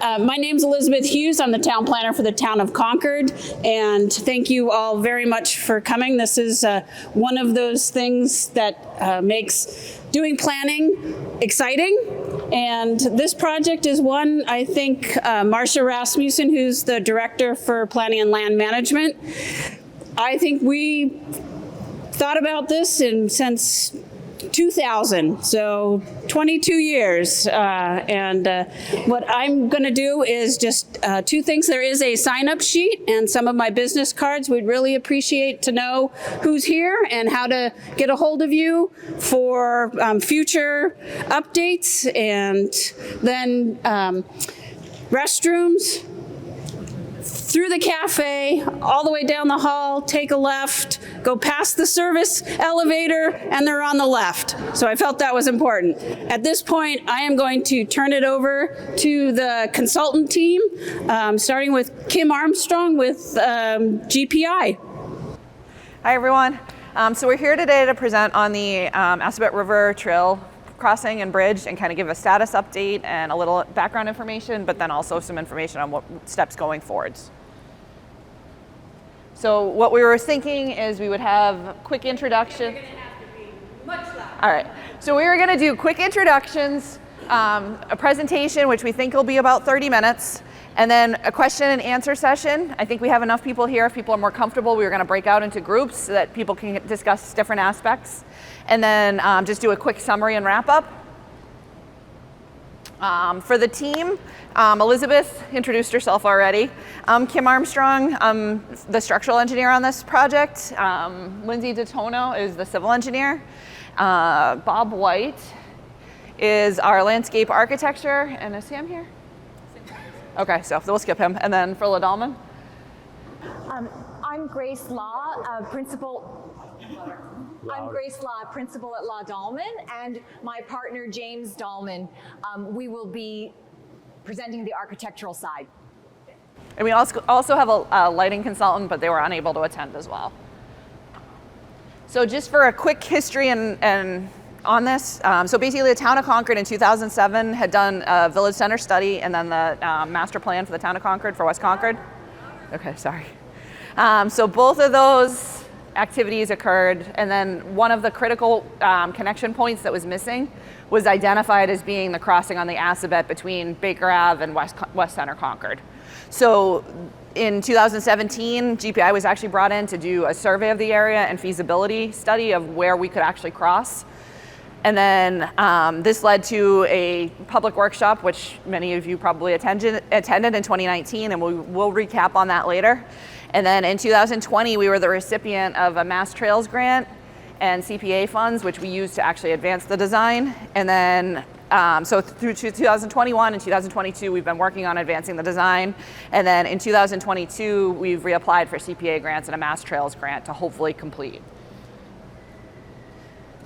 My name's Elizabeth Hughes. I'm the town planner for the town of Concord, and thank you all very much for coming. This is one of those things that makes doing planning exciting, and this project is one, I think, Marcia Rasmussen, who's the director for planning and land management, I think we thought about this since 2000, so 22 years. What I'm going to do is just two things. There is a sign-up sheet and some of my business cards. We'd really appreciate to know who's here and how to get a hold of you for future updates, and then restrooms through the cafe, all the way down the hall, take a left, go past the service elevator, and they're on the left. So I felt that was important. At this point, I am going to turn it over to the consultant team, starting with Kim Armstrong with GPI. Hi, everyone. So we're here today to present on the Assabet River Trail crossing and bridge, and kind of give a status update and a little background information, but then also some information on what steps going forwards. So what we were thinking is we would have quick introduction. You're going to have to be much louder. All right. So we were going to do quick introductions, a presentation, which we think will be about 30 minutes, and then a question and answer session. I think we have enough people here. If people are more comfortable, we were going to break out into groups so that people can discuss different aspects. And then just do a quick summary and wrap up. For the team, Elizabeth introduced herself already. I'm Kim Armstrong. I'm the structural engineer on this project. Lindsay DeTono is the civil engineer. Bob White is our landscape architecture. And is Sam here? Okay, so we'll skip him. And then for Dahlman. I'm Grace Law, principal. I'm Grace Law, principal at Law Dahlman, and my partner James Dahlman. We will be presenting the architectural side. And we also have a lighting consultant, but they were unable to attend as well. So just for a quick history and on this, so basically the town of Concord in 2007 had done a village center study, and then the master plan for the town of Concord for West Concord. Okay, sorry. So both of those activities occurred, and then one of the critical connection points that was missing was identified as being the crossing on the Assabet between Baker Ave and West Center Concord. So in 2017, GPI was actually brought in to do a survey of the area and feasibility study of where we could actually cross. And then this led to a public workshop, which many of you probably attended in 2019, and we'll recap on that later. And then in 2020, we were the recipient of a Mass Trails grant and CPA funds, which we used to actually advance the design. And then, so through 2021 and 2022, we've been working on advancing the design. And then in 2022, we've reapplied for CPA grants and a Mass Trails grant to hopefully complete.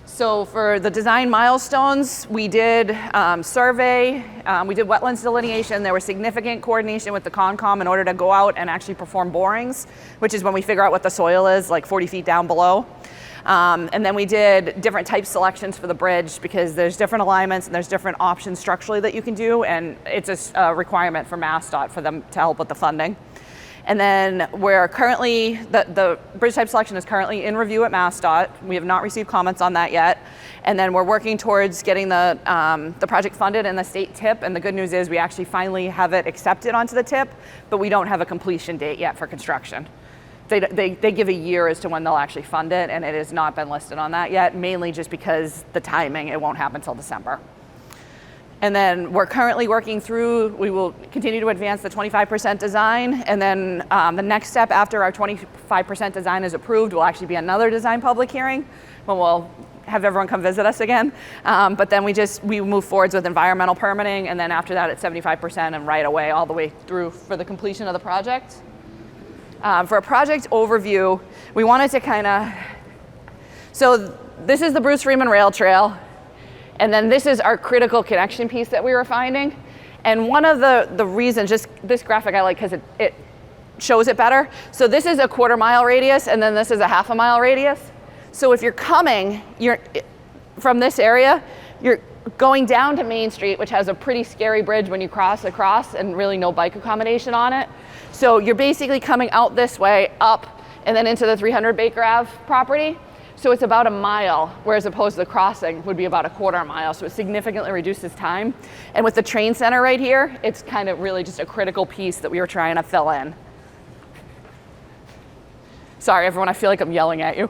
So for the design milestones, we did survey, we did wetlands delineation. There was significant coordination with the Concom in order to go out and actually perform borings, which is when we figure out what the soil is, like 40 feet down below. And then we did different type selections for the bridge, because there's different alignments and there's different options structurally that you can do, and it's a requirement for MassDOT for them to help with the funding. And then we're currently, the bridge type selection is currently in review at MassDOT. We have not received comments on that yet. And then we're working towards getting the project funded in the state TIP. And the good news is we actually finally have it accepted onto the TIP, but we don't have a completion date yet for construction. They give a year as to when they'll actually fund it, and it has not been listed on that yet, mainly just because the timing, it won't happen until December. And then we're currently working through, we will continue to advance the 25% design, and then the next step after our 25% design is approved will actually be another design public hearing, when we'll have everyone come visit us again. But then we move forwards with environmental permitting, and then after that it's 75% and right away all the way through for the completion of the project. For a project overview, we wanted to so this is the Bruce Freeman Rail Trail. And then this is our critical connection piece that we were finding. And one of the reasons, just this graphic I like because it shows it better. So this is a 1/4 mile radius, and then this is a 1/2 mile radius. So if you're coming from this area, going down to Main Street, which has a pretty scary bridge when you cross across and really no bike accommodation on it. So you're basically coming out this way, up, and then into the 300 Baker Ave property. So it's about a mile, whereas opposed to the crossing would be about a quarter mile. So it significantly reduces time. And with the train center right here, it's kind of really just a critical piece that we were trying to fill in. Sorry, everyone, I feel like I'm yelling at you.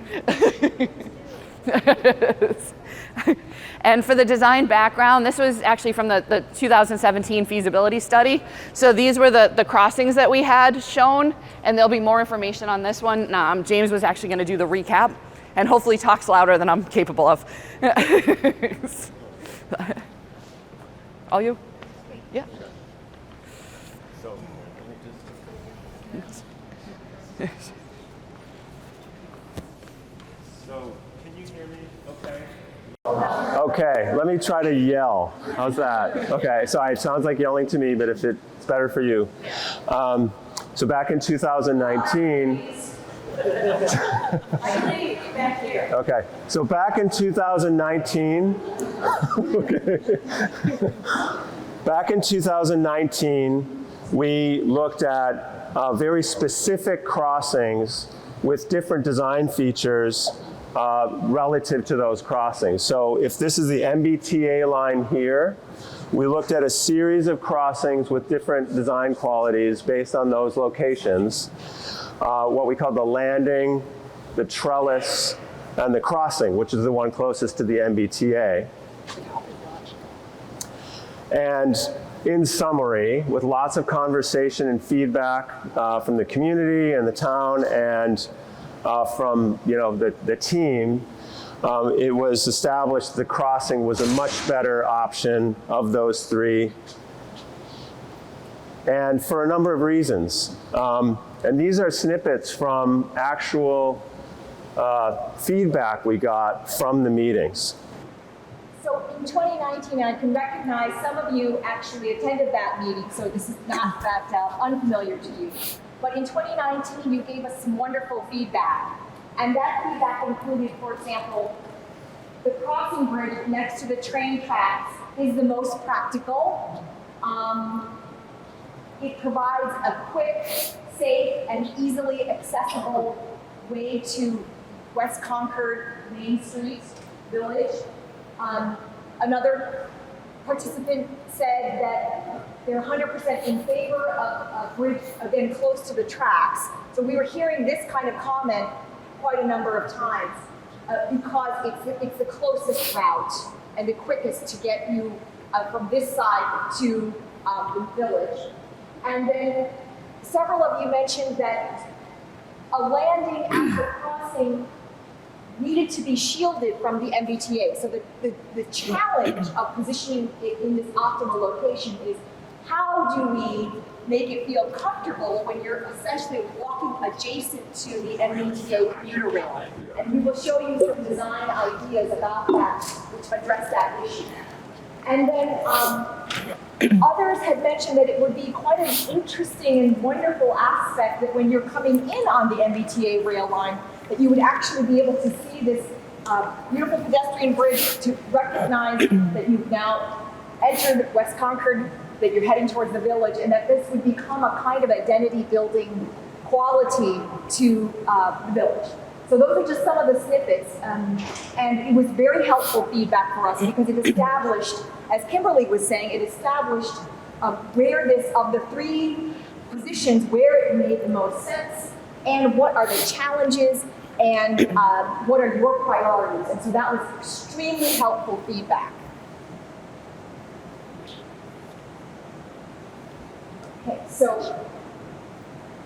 And for the design background, this was actually from the 2017 feasibility study. So these were the crossings that we had shown, and there'll be more information on this one. James was actually going to do the recap, and hopefully talks louder than I'm capable of. All you? Yeah. So, can you hear me okay? Okay, let me try to yell. How's that? Okay, so it sounds like yelling to me, but if it's better for you. So back in 2019, okay, so back in 2019, okay. Back in 2019, we looked at very specific crossings with different design features relative to those crossings. So if this is the MBTA line here, we looked at a series of crossings with different design qualities based on those locations. What we call the landing, the trellis, and the crossing, which is the one closest to the MBTA. And in summary, with lots of conversation and feedback from the community and the town and from the team, it was established the crossing was a much better option of those three, and for a number of reasons. And these are snippets from actual feedback we got from the meetings. So in 2019, I can recognize some of you actually attended that meeting, so this is not that unfamiliar to you. But in 2019, you gave us some wonderful feedback. And that feedback included, for example, the crossing bridge next to the train tracks is the most practical. It provides a quick, safe, and easily accessible way to West Concord Main Street Village. Another participant said that they're 100% in favor of a bridge, again, close to the tracks. So we were hearing this kind of comment quite a number of times because it's the closest route and the quickest to get you from this side to the village. And then several of you mentioned that a landing at the crossing needed to be shielded from the MBTA. So the challenge of positioning it in this optimal location is how do we make it feel comfortable when you're essentially walking adjacent to the MBTA commuter rail. And we will show you some design ideas about that, which address that issue. And then others had mentioned that it would be quite an interesting and wonderful aspect that when you're coming in on the MBTA rail line, that you would actually be able to see this beautiful pedestrian bridge to recognize that you've now entered West Concord, that you're heading towards the village, and that this would become a kind of identity building quality to the village. So those are just some of the snippets, and it was very helpful feedback for us because it established, as Kimberly was saying, it established where this, of the three positions, where it made the most sense, and what are the challenges, and what are your priorities. And so that was extremely helpful feedback. Okay, so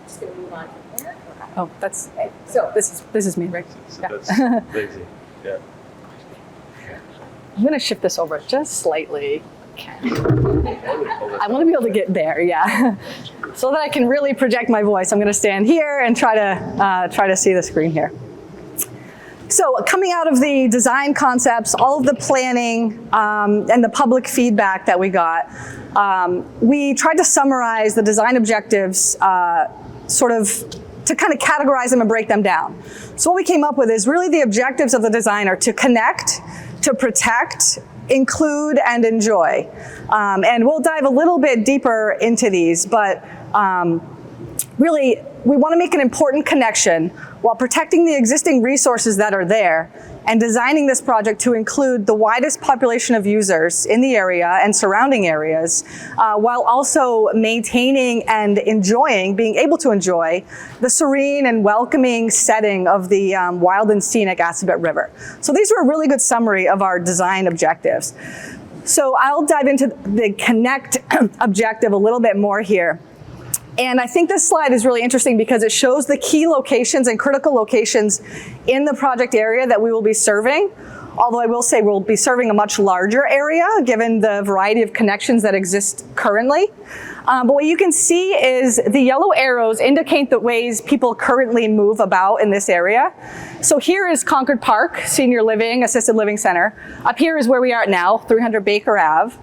just going to move on from there. Oh, that's Okay, so this is me, right? So Yeah. that's lazy. Yeah. I'm gonna shift this over just slightly. Okay. I want to be able to get there, yeah. So that I can really project my voice, I'm gonna stand here and try to see the screen here. So coming out of the design concepts, all of the planning and the public feedback that we got, we tried to summarize the design objectives sort of to kind of categorize them and break them down. So what we came up with is really the objectives of the design are to connect, to protect, include and enjoy. And we'll dive a little bit deeper into these, but really, we want to make an important connection while protecting the existing resources that are there and designing this project to include the widest population of users in the area and surrounding areas, while also maintaining and enjoying, being able to enjoy, the serene and welcoming setting of the wild and scenic Assabet River. So these are a really good summary of our design objectives. So I'll dive into the connect objective a little bit more here. And I think this slide is really interesting because it shows the key locations and critical locations in the project area that we will be serving. Although I will say we'll be serving a much larger area given the variety of connections that exist currently. But what you can see is the yellow arrows indicate the ways people currently move about in this area. So here is Concord Park, Senior Living, Assisted Living Center. Up here is where we are now, 300 Baker Ave.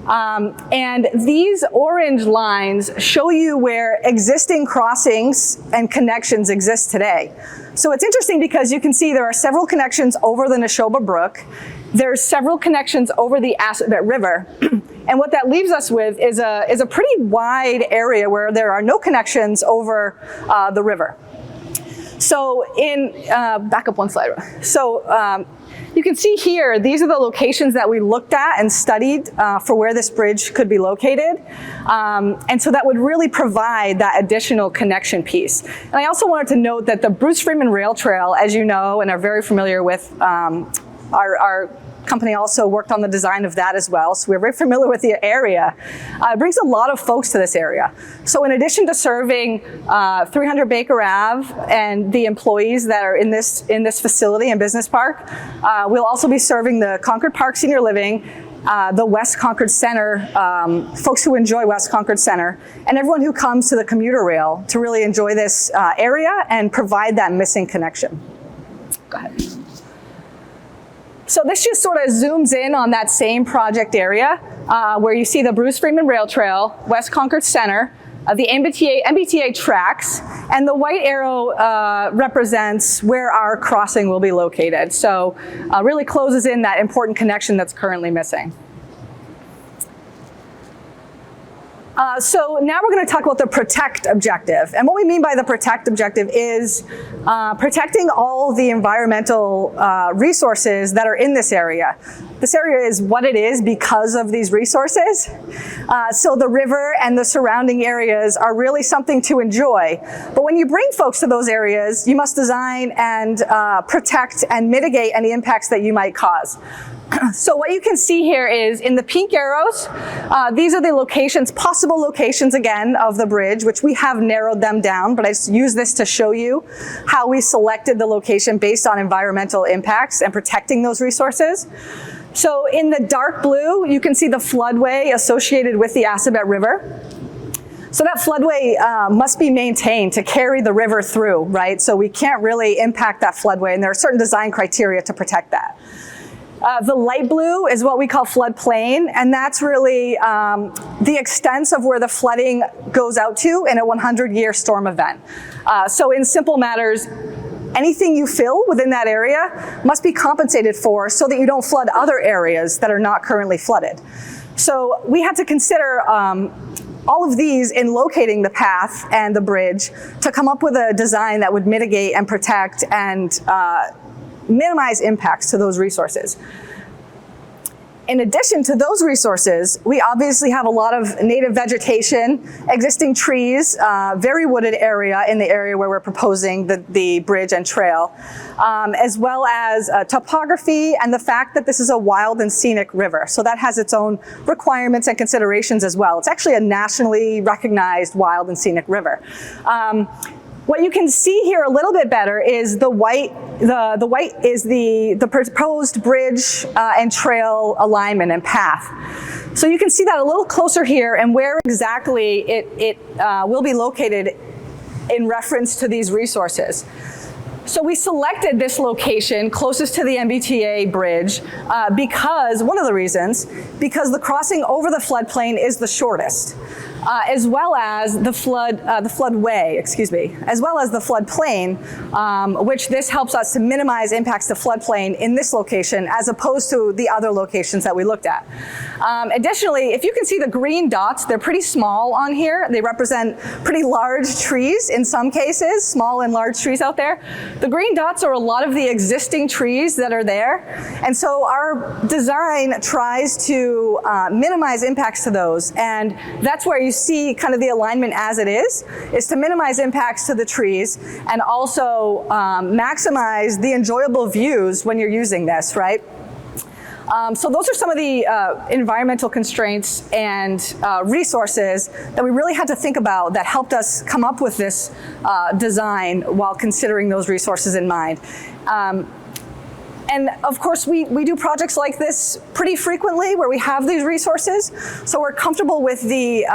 And these orange lines show you where existing crossings and connections exist today. So it's interesting because you can see there are several connections over the Neshoba Brook. There's several connections over the Assabet River. And what that leaves us with is a pretty wide area where there are no connections over the river. So back up one slide. So you can see here, these are the locations that we looked at and studied for where this bridge could be located. And so that would really provide that additional connection piece. And I also wanted to note that the Bruce Freeman Rail Trail, as you know and are very familiar with, our company also worked on the design of that as well. So we're very familiar with the area. It brings a lot of folks to this area. So in addition to serving 300 Baker Ave and the employees that are in this facility and business park, we'll also be serving the Concord Park Senior Living, the West Concord Center, folks who enjoy West Concord Center, and everyone who comes to the commuter rail to really enjoy this area and provide that missing connection. Go ahead. So this just sort of zooms in on that same project area where you see the Bruce Freeman Rail Trail, West Concord Center, the MBTA tracks, and the white arrow represents where our crossing will be located. So really closes in that important connection that's currently missing. So now we're going to talk about the protect objective. And what we mean by the protect objective is protecting all the environmental resources that are in this area. This area is what it is because of these resources. So the river and the surrounding areas are really something to enjoy. But when you bring folks to those areas, you must design and protect and mitigate any impacts that you might cause. So what you can see here is in the pink arrows, these are the locations, possible locations again of the bridge, which we have narrowed them down, but I just use this to show you how we selected the location based on environmental impacts and protecting those resources. So in the dark blue, you can see the floodway associated with the Assabet River. So that floodway must be maintained to carry the river through, right? So we can't really impact that floodway, and there are certain design criteria to protect that. The light blue is what we call floodplain, and that's really the extent of where the flooding goes out to in a 100-year storm event. So in simple matters, anything you fill within that area must be compensated for so that you don't flood other areas that are not currently flooded. So we had to consider all of these in locating the path and the bridge to come up with a design that would mitigate and protect and minimize impacts to those resources. In addition to those resources, we obviously have a lot of native vegetation, existing trees, very wooded area in the area where we're proposing the bridge and trail, as well as topography and the fact that this is a wild and scenic river. So that has its own requirements and considerations as well. It's actually a nationally recognized wild and scenic river. What you can see here a little bit better is the white. The white is the proposed bridge and trail alignment and path. So you can see that a little closer here and where exactly it will be located in reference to these resources. So we selected this location closest to the MBTA bridge because, one of the reasons, because the crossing over the floodplain is the shortest. as well as the floodway, as well as the floodplain, which this helps us to minimize impacts to floodplain in this location as opposed to the other locations that we looked at. Additionally, if you can see the green dots, they're pretty small on here. They represent pretty large trees in some cases, small and large trees out there. The green dots are a lot of the existing trees that are there. And so our design tries to minimize impacts to those. And that's where you see kind of the alignment as it is to minimize impacts to the trees and also maximize the enjoyable views when you're using this, right? So those are some of the environmental constraints and resources that we really had to think about that helped us come up with this design while considering those resources in mind. And of course, we do projects like this pretty frequently where we have these resources. So we're comfortable with the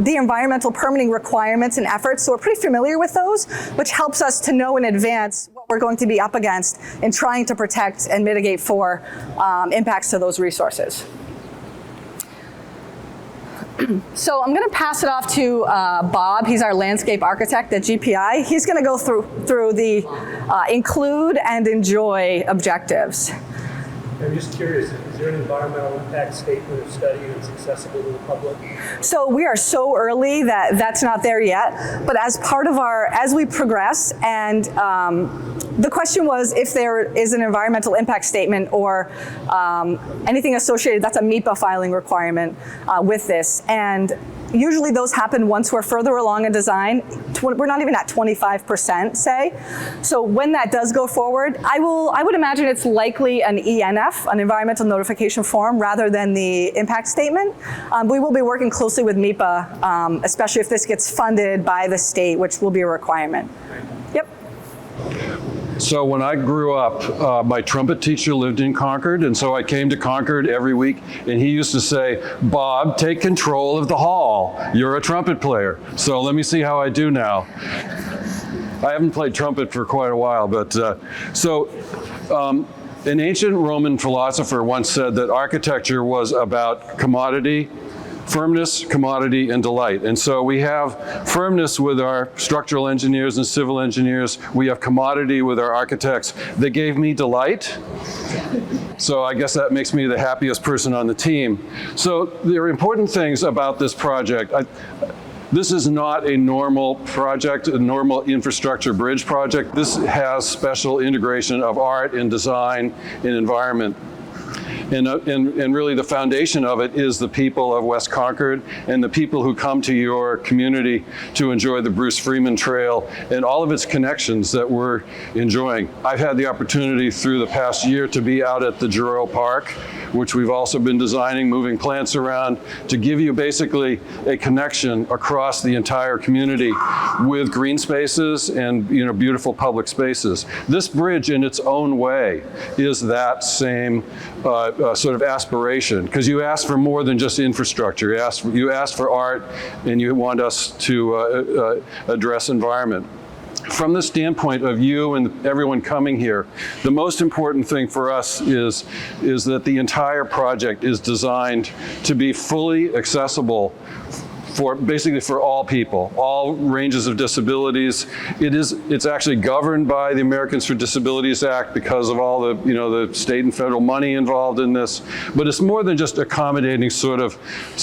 environmental permitting requirements and efforts. So we're pretty familiar with those, which helps us to know in advance what we're going to be up against in trying to protect and mitigate for impacts to those resources. So I'm going to pass it off to Bob. He's our landscape architect at GPI. He's going to go through the include and enjoy objectives. I'm just curious, is there an environmental impact statement or study that's accessible to the public? So we are so early that that's not there yet, but as part of as we progress, and the question was if there is an environmental impact statement or anything associated, that's a MEPA filing requirement with this. And usually those happen once we're further along in design. We're not even at 25%, say. So when that does go forward, I would imagine it's likely an ENF, an environmental notification form, rather than the impact statement. We will be working closely with MEPA, especially if this gets funded by the state, which will be a requirement. Yep. So when I grew up, my trumpet teacher lived in Concord, and so I came to Concord every week, and he used to say, Bob, take control of the hall. You're a trumpet player. So let me see how I do now. I haven't played trumpet for quite a while, but an ancient Roman philosopher once said that architecture was about commodity, firmness, commodity, and delight. And so we have firmness with our structural engineers and civil engineers. We have commodity with our architects. They gave me delight. So I guess that makes me the happiest person on the team. So there are important things about this project. This is not a normal project, a normal infrastructure bridge project. This has special integration of art and design and environment. And really the foundation of it is the people of West Concord and the people who come to your community to enjoy the Bruce Freeman Trail and all of its connections that we're enjoying. I've had the opportunity through the past year to be out at the Giroux Park, which we've also been designing, moving plants around to give you basically a connection across the entire community with green spaces and beautiful public spaces. This bridge in its own way is that same sort of aspiration, because you ask for more than just infrastructure. You ask for art, and you want us to address environment. From the standpoint of you and everyone coming here, the most important thing for us is that the entire project is designed to be fully accessible basically for all people, all ranges of disabilities. It's actually governed by the Americans with Disabilities Act because of all the state and federal money involved in this. But it's more than just accommodating sort of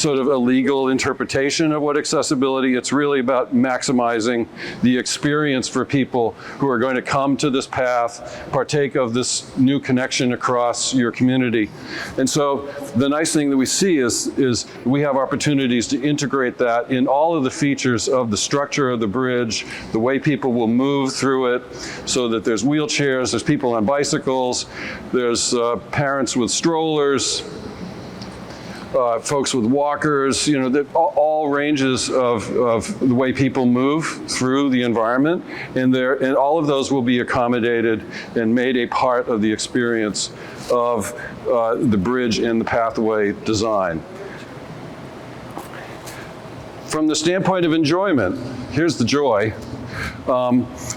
a legal interpretation of what accessibility. It's really about maximizing the experience for people who are going to come to this path, partake of this new connection across your community. And so the nice thing that we see is we have opportunities to integrate that in all of the features of the structure of the bridge, the way people will move through it, so that there's wheelchairs, there's people on bicycles, there's parents with strollers, folks with walkers, all ranges of the way people move through the environment, and all of those will be accommodated and made a part of the experience of the bridge and the pathway design. From the standpoint of enjoyment, here's the joy,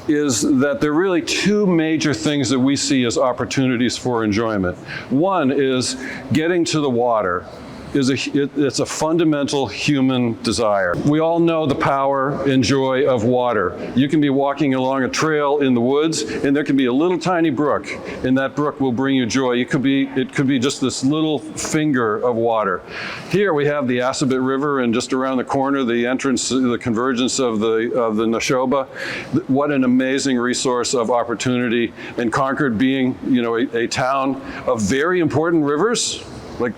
is that there are really two major things that we see as opportunities for enjoyment. One is getting to the water it's a fundamental human desire. We all know the power and joy of water. You can be walking along a trail in the woods, and there can be a little tiny brook, and that brook will bring you joy. It could be just this little finger of water. Here we have the Assabet River, and just around the corner, the entrance, the convergence of the Neshoba. What an amazing resource of opportunity. And Concord being, a town of very important rivers, like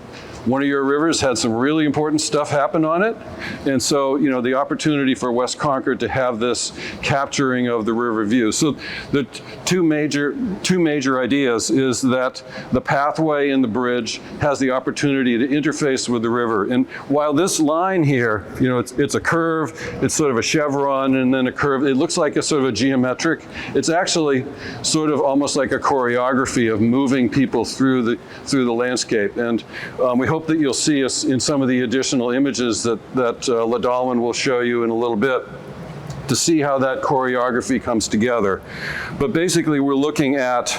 one of your rivers had some really important stuff happen on it. And so, the opportunity for West Concord to have this capturing of the river view. So the two major ideas is that the pathway and the bridge has the opportunity to interface with the river. And while this line here, it's a curve, it's sort of a chevron and then a curve. It looks like a sort of a geometric. It's actually sort of almost like a choreography of moving people through the landscape. And we hope that you'll see us in some of the additional images that Ladalman will show you in a little bit to see how that choreography comes together. But basically, we're looking at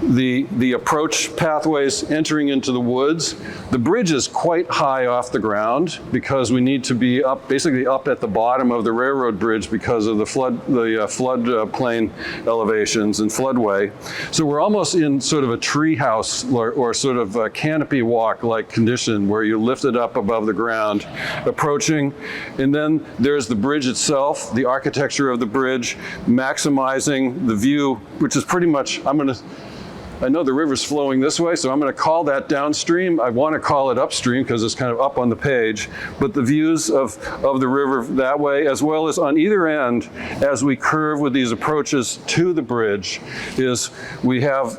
the approach pathways entering into the woods. The bridge is quite high off the ground because we need to be basically up at the bottom of the railroad bridge because of the floodplain elevations and floodway. So we're almost in sort of a tree house or sort of a canopy walk-like condition where you lift it up above the ground, approaching, and then there's the bridge itself, the architecture of the bridge, maximizing the view, which is pretty much, I know the river's flowing this way, so I'm going to call that downstream. I want to call it upstream because it's kind of up on the page. But the views of the river that way, as well as on either end, as we curve with these approaches to the bridge, is we have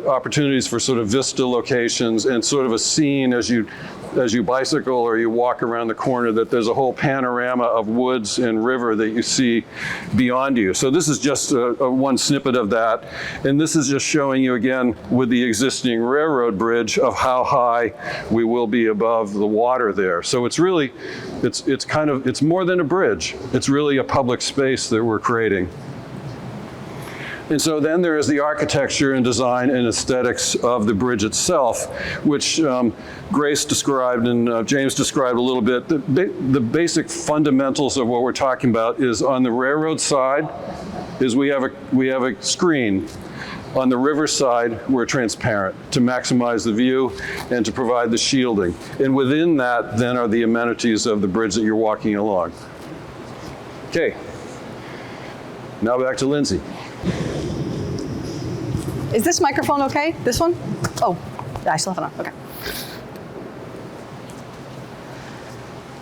opportunities for sort of vista locations and sort of a scene as you bicycle or you walk around the corner, that there's a whole panorama of woods and river that you see beyond you. So this is just one snippet of that. And this is just showing you again with the existing railroad bridge of how high we will be above the water there. So it's really, it's more than a bridge. It's really a public space that we're creating. And so then there is the architecture and design and aesthetics of the bridge itself, which Grace described and James described a little bit. The basic fundamentals of what we're talking about is on the railroad side is we have a screen. On the river side, we're transparent to maximize the view and to provide the shielding. And within that then are the amenities of the bridge that you're walking along. Okay, now back to Lindsay. Is this microphone okay? This one? Oh, I still have it on. Okay.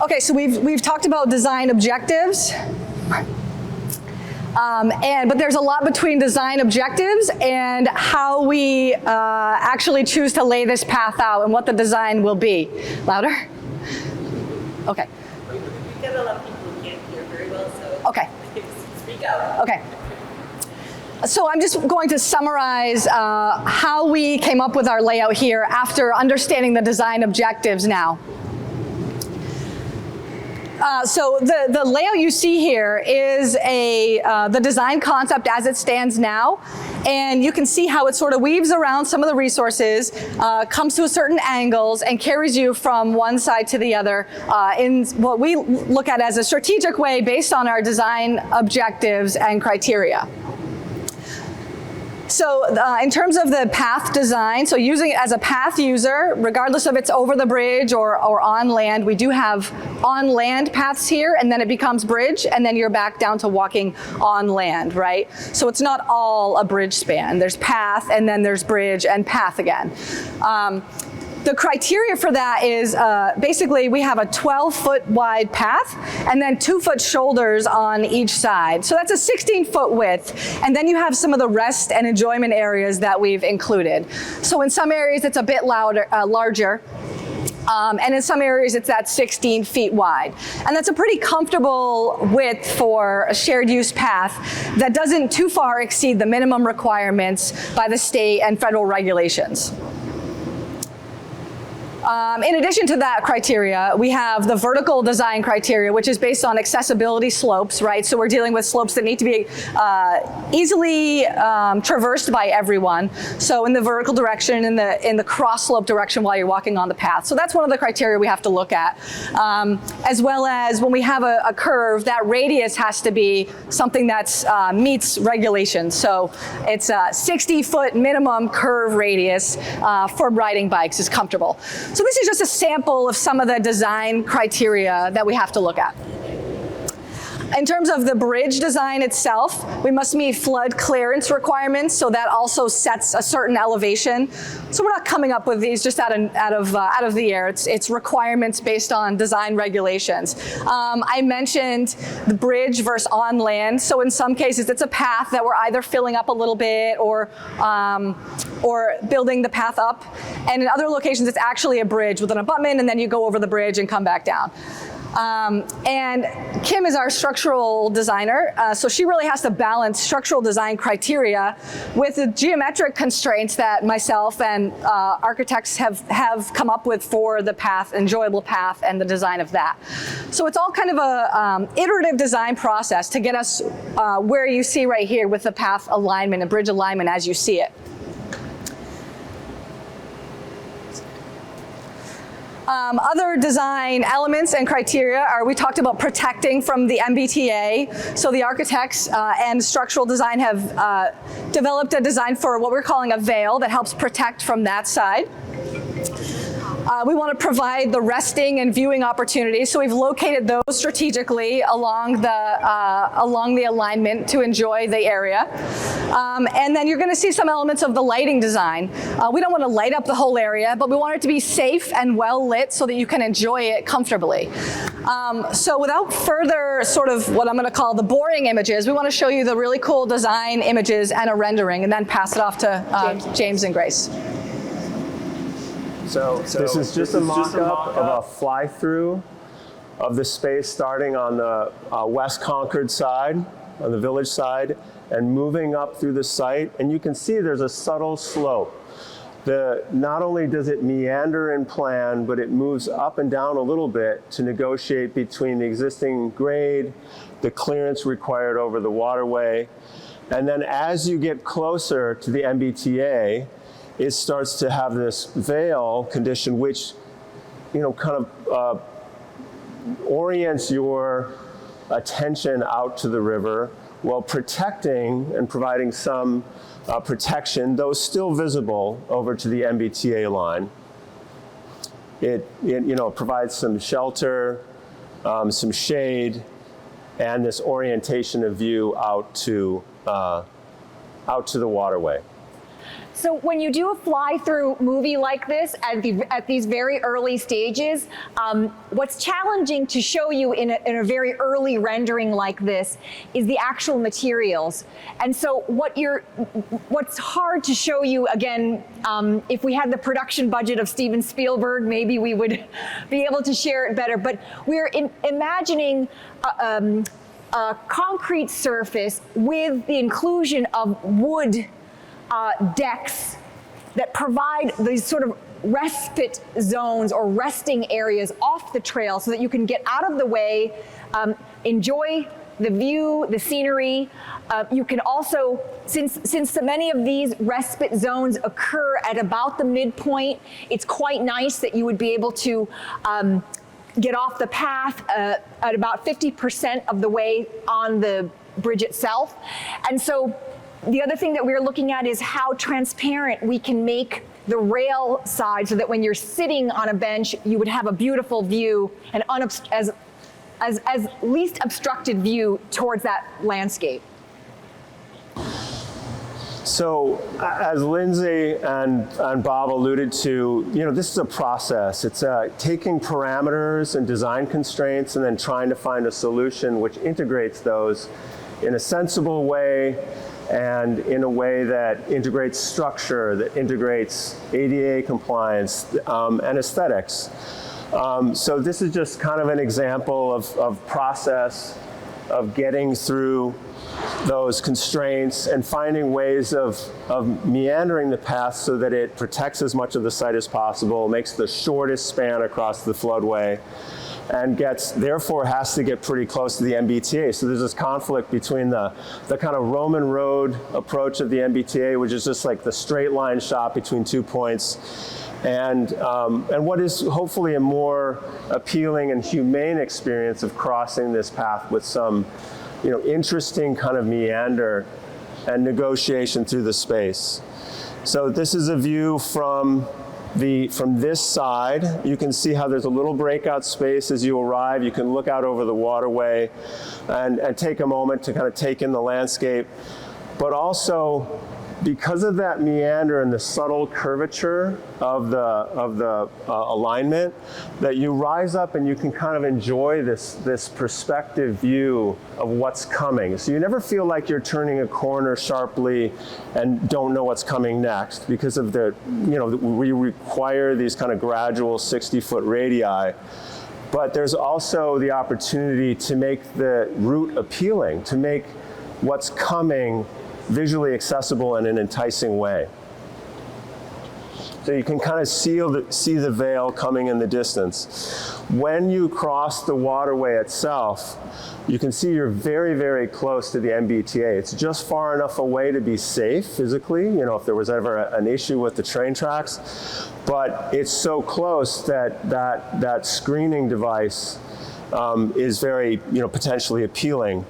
Okay, so we've talked about design objectives. But there's a lot between design objectives and how we actually choose to lay this path out and what the design will be. Louder? Okay. We've got a lot of people who can't hear very well, so okay. Speak out. Okay. So I'm just going to summarize how we came up with our layout here after understanding the design objectives now. So the layout you see here is the design concept as it stands now. And you can see how it sort of weaves around some of the resources, comes to a certain angles, and carries you from one side to the other in what we look at as a strategic way based on our design objectives and criteria. So in terms of the path design, so using it as a path user, regardless of it's over the bridge or on land, we do have on land paths here, and then it becomes bridge, and then you're back down to walking on land, right? So it's not all a bridge span. There's path, and then there's bridge and path again. The criteria for that is basically we have a 12-foot wide path and then 2-foot shoulders on each side. So that's a 16-foot width. And then you have some of the rest and enjoyment areas that we've included. So in some areas it's a bit larger. And in some areas it's at 16 feet wide. And that's a pretty comfortable width for a shared use path that doesn't too far exceed the minimum requirements by the state and federal regulations. In addition to that criteria, we have the vertical design criteria, which is based on accessibility slopes, right? So we're dealing with slopes that need to be easily traversed by everyone. So in the vertical direction, in the cross slope direction while you're walking on the path. So that's one of the criteria we have to look at. As well as when we have a curve, that radius has to be something that meets regulations. So it's a 60-foot minimum curve radius for riding bikes is comfortable. So this is just a sample of some of the design criteria that we have to look at. In terms of the bridge design itself, we must meet flood clearance requirements, so that also sets a certain elevation. So we're not coming up with these just out of the air. It's requirements based on design regulations. I mentioned the bridge versus on land. So in some cases, it's a path that we're either filling up a little bit or building the path up. And in other locations, it's actually a bridge with an abutment, and then you go over the bridge and come back down. And Kim is our structural designer, so she really has to balance structural design criteria with the geometric constraints that myself and architects have come up with for the path, enjoyable path, and the design of that. So it's all kind of a iterative design process to get us where you see right here with the path alignment and bridge alignment as you see it. Other design elements and criteria are, we talked about protecting from the MBTA. So the architects and structural design have developed a design for what we're calling a veil that helps protect from that side. We want to provide the resting and viewing opportunities, so we've located those strategically along the alignment to enjoy the area. And then you're going to see some elements of the lighting design. We don't want to light up the whole area, but we want it to be safe and well lit so that you can enjoy it comfortably. So without further sort of what I'm going to call the boring images, we want to show you the really cool design images and a rendering, and then pass it off to James and Grace. So this is just a mock-up of a fly-through of the space starting on the West Concord side, on the village side, and moving up through the site. And you can see there's a subtle slope. Not only does it meander in plan, but it moves up and down a little bit to negotiate between the existing grade, the clearance required over the waterway. And then as you get closer to the MBTA, it starts to have this veil condition, which, kind of orients your attention out to the river while protecting and providing some protection, though still visible, over to the MBTA line. It provides some shelter, some shade, and this orientation of view out to the waterway. So when you do a fly-through movie like this at these very early stages, what's challenging to show you in a very early rendering like this is the actual materials. And so what's hard to show you, again, if we had the production budget of Steven Spielberg, maybe we would be able to share it better. But we're imagining a concrete surface with the inclusion of wood decks that provide these sort of respite zones or resting areas off the trail so that you can get out of the way, enjoy the view, the scenery. You can also, since so many of these respite zones occur at about the midpoint, it's quite nice that you would be able to get off the path at about 50% of the way on the bridge itself. And so the other thing that we're looking at is how transparent we can make the rail side so that when you're sitting on a bench, you would have a beautiful view and as least obstructed view towards that landscape. So as Lindsay and Bob alluded to, this is a process. It's taking parameters and design constraints and then trying to find a solution which integrates those in a sensible way and in a way that integrates structure, that integrates ADA compliance and aesthetics. So this is just kind of an example of process of getting through those constraints and finding ways of meandering the path so that it protects as much of the site as possible, makes the shortest span across the floodway, and therefore has to get pretty close to the MBTA. So there's this conflict between the kind of Roman road approach of the MBTA, which is just like the straight line shot between 2 points, and what is hopefully a more appealing and humane experience of crossing this path with some, interesting kind of meander and negotiation through the space. So this is a view from this side. You can see how there's a little breakout space as you arrive. You can look out over the waterway and take a moment to kind of take in the landscape. But also, because of that meander and the subtle curvature of the alignment, that you rise up and you can kind of enjoy this perspective view of what's coming. So you never feel like you're turning a corner sharply and don't know what's coming next, because of we require these kind of gradual 60-foot radii. But there's also the opportunity to make the route appealing, to make what's coming visually accessible in an enticing way. So you can kind of see the veil coming in the distance. When you cross the waterway itself, you can see you're very, very close to the MBTA. It's just far enough away to be safe physically, if there was ever an issue with the train tracks, but it's so close that screening device is very, potentially appealing.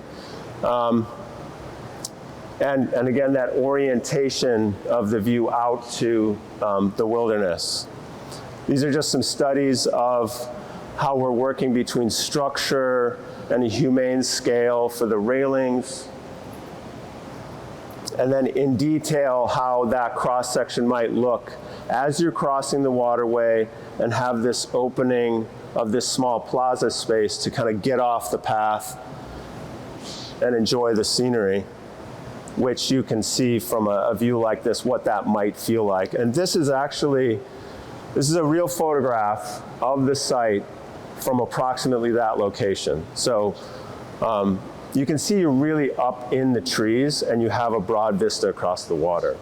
And again, that orientation of the view out to the wilderness. These are just some studies of how we're working between structure and a humane scale for the railings. And then in detail, how that cross-section might look as you're crossing the waterway and have this opening of this small plaza space to kind of get off the path and enjoy the scenery, which you can see from a view like this, what that might feel like. And this is a real photograph of the site from approximately that location. So you can see you're really up in the trees and you have a broad vista across the water.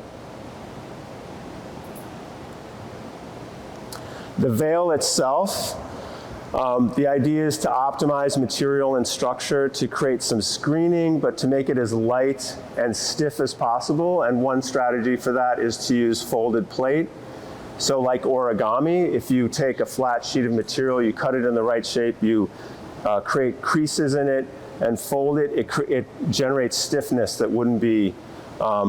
The veil itself, the idea is to optimize material and structure to create some screening, but to make it as light and stiff as possible. And one strategy for that is to use folded plate. So like origami, if you take a flat sheet of material, you cut it in the right shape, you create creases in it and fold it, it generates stiffness that wouldn't be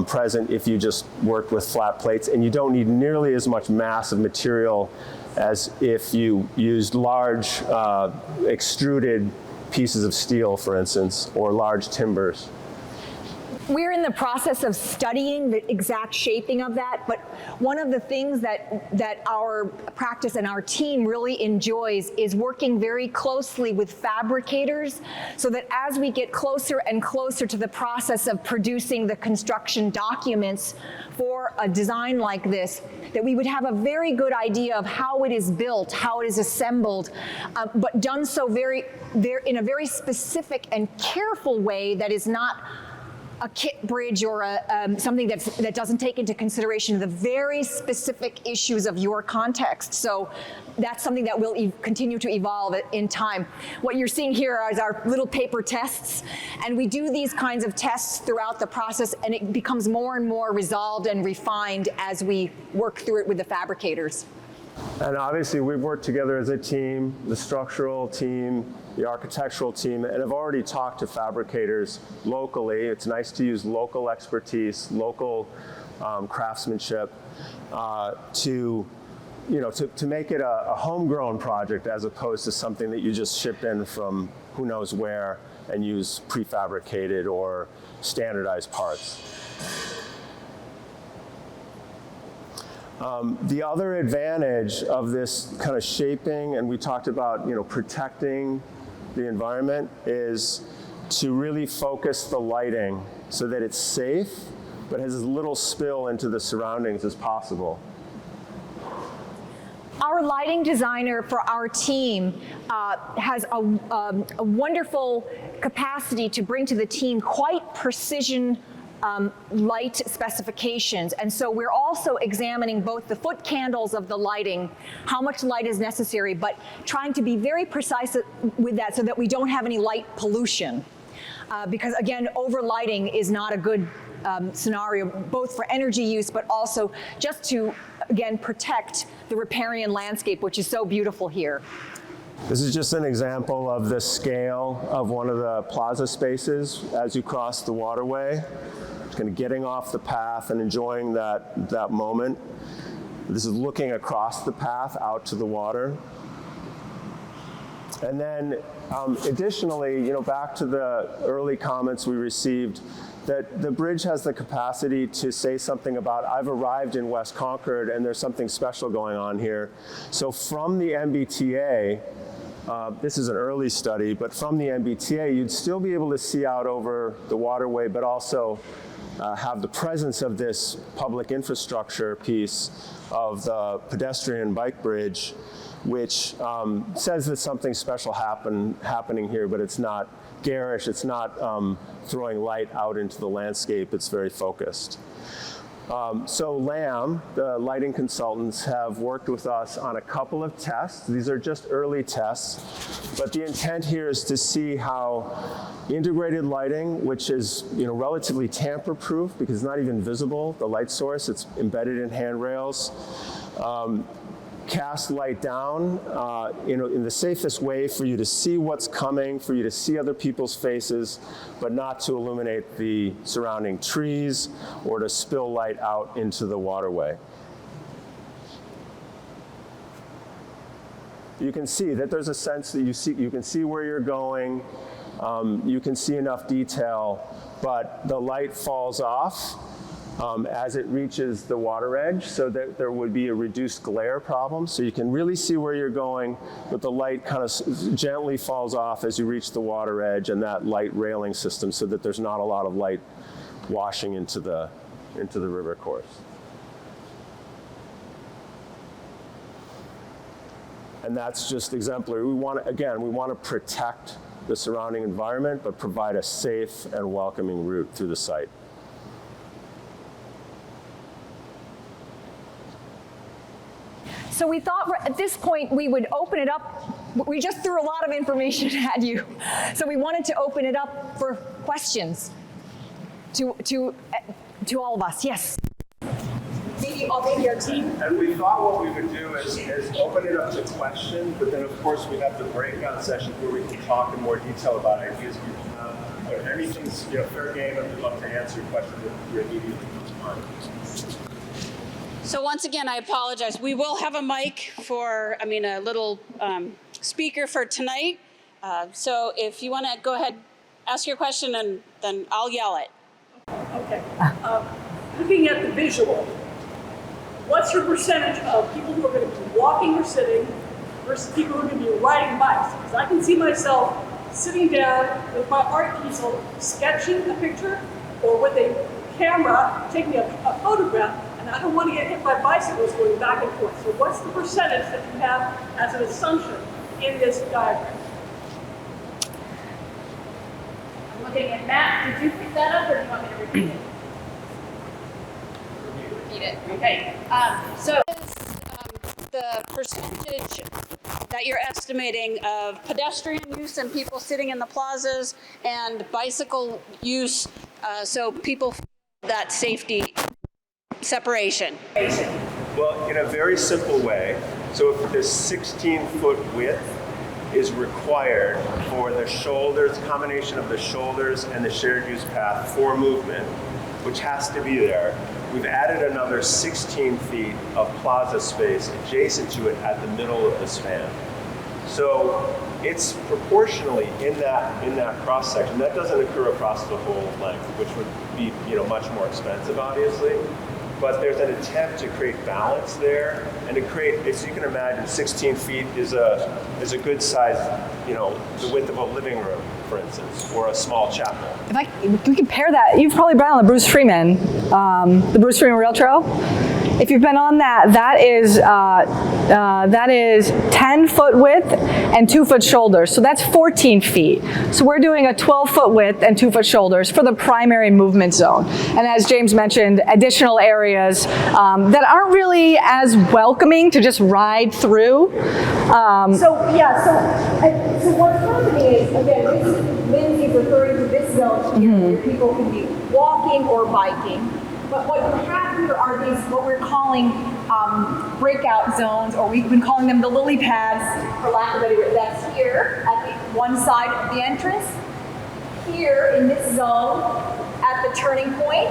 present if you just worked with flat plates. And you don't need nearly as much mass of material as if you used large extruded pieces of steel, for instance, or large timbers. We're in the process of studying the exact shaping of that, but one of the things that our practice and our team really enjoys is working very closely with fabricators, so that as we get closer and closer to the process of producing the construction documents for a design like this, that we would have a very good idea of how it is built, how it is assembled, but done so in a very specific and careful way that is not a kit bridge or something that doesn't take into consideration the very specific issues of your context. So that's something that will continue to evolve in time. What you're seeing here is our little paper tests, and we do these kinds of tests throughout the process, and it becomes more and more resolved and refined as we work through it with the fabricators. And obviously we've worked together as a team, the structural team, the architectural team, and have already talked to fabricators locally. It's nice to use local expertise, local craftsmanship to make it a homegrown project as opposed to something that you just ship in from who knows where and use prefabricated or standardized parts. The other advantage of this kind of shaping, and we talked about protecting the environment, is to really focus the lighting so that it's safe but has as little spill into the surroundings as possible. Our lighting designer for our team has a wonderful capacity to bring to the team quite precision light specifications. And so we're also examining both the foot candles of the lighting, how much light is necessary, but trying to be very precise with that so that we don't have any light pollution. Because again, overlighting is not a good scenario, both for energy use, but also just to, again, protect the riparian landscape, which is so beautiful here. This is just an example of the scale of one of the plaza spaces as you cross the waterway. Kind of getting off the path and enjoying that moment. This is looking across the path out to the water. And then additionally, back to the early comments we received, that the bridge has the capacity to say something about, I've arrived in West Concord and there's something special going on here. So from the MBTA, this is an early study, but from the MBTA, you'd still be able to see out over the waterway, but also have the presence of this public infrastructure piece of the pedestrian bike bridge, which says that something special happening here, but it's not garish, it's not throwing light out into the landscape, it's very focused. So LAM, the lighting consultants, have worked with us on a couple of tests. These are just early tests, but the intent here is to see how integrated lighting, which is relatively tamper-proof because it's not even visible, the light source, it's embedded in handrails, cast light down in the safest way for you to see what's coming, for you to see other people's faces, but not to illuminate the surrounding trees or to spill light out into the waterway. You can see that there's a sense that you can see where you're going, you can see enough detail, but the light falls off as it reaches the water edge, so that there would be a reduced glare problem. So you can really see where you're going, but the light kind of gently falls off as you reach the water edge and that light railing system, so that there's not a lot of light washing into the river course. And that's just exemplary. We want to protect the surrounding environment, but provide a safe and welcoming route through the site. So we thought at this point we would open it up. We just threw a lot of information at you. So we wanted to open it up for questions to all of us. Yes? Maybe your team. And we thought what we would do is open it up to questions, but then of course we have the breakout sessions where we can talk in more detail about ideas people have. Anything's fair game, and we'd love to answer questions if you're immediately on. So once again, I apologize. We will have a mic a little speaker for tonight. So if you want to go ahead, ask your question, and then I'll yell it. Okay. Looking at the visual, what's your percentage of people who are going to be walking or sitting versus people who are going to be riding bikes? Because I can see myself sitting down with my art easel, sketching a picture, or with a camera, taking a photograph, and I don't want to get hit by bicycles going back and forth. So what's the percentage that you have as an assumption in this diagram? I'm looking at Matt. Did you pick that up, or do you want me to repeat it? Repeat it. Okay. So the percentage that you're estimating of pedestrian use and people sitting in the plazas and bicycle use, so people feel that safety separation. Well, in a very simple way, so if this 16-foot width is required for the shoulders, combination of the shoulders and the shared use path for movement, which has to be there, we've added another 16 feet of plaza space adjacent to it at the middle of the span. So it's proportionally in that cross section. That doesn't occur across the whole length, which would be much more expensive, obviously. But there's an attempt to create balance there, and to create, as you can imagine, 16 feet is a good size, the width of a living room, for instance, or a small chapel. If we compare that, you've probably been on the Bruce Freeman Rail Trail. if you've been on that, that is 10-foot width and 2-foot shoulders. So that's 14 feet. So we're doing a 12-foot width and 2-foot shoulders for the primary movement zone. And as James mentioned, additional areas that aren't really as welcoming to just ride through. So what's happening is, again, Lindsay's referring to this zone here, where people can be walking or biking. But what you have here are these, what we're calling breakout zones, or we've been calling them the lily pads, for lack of a better word. That's here at the one side of the entrance, here in this zone at the turning point,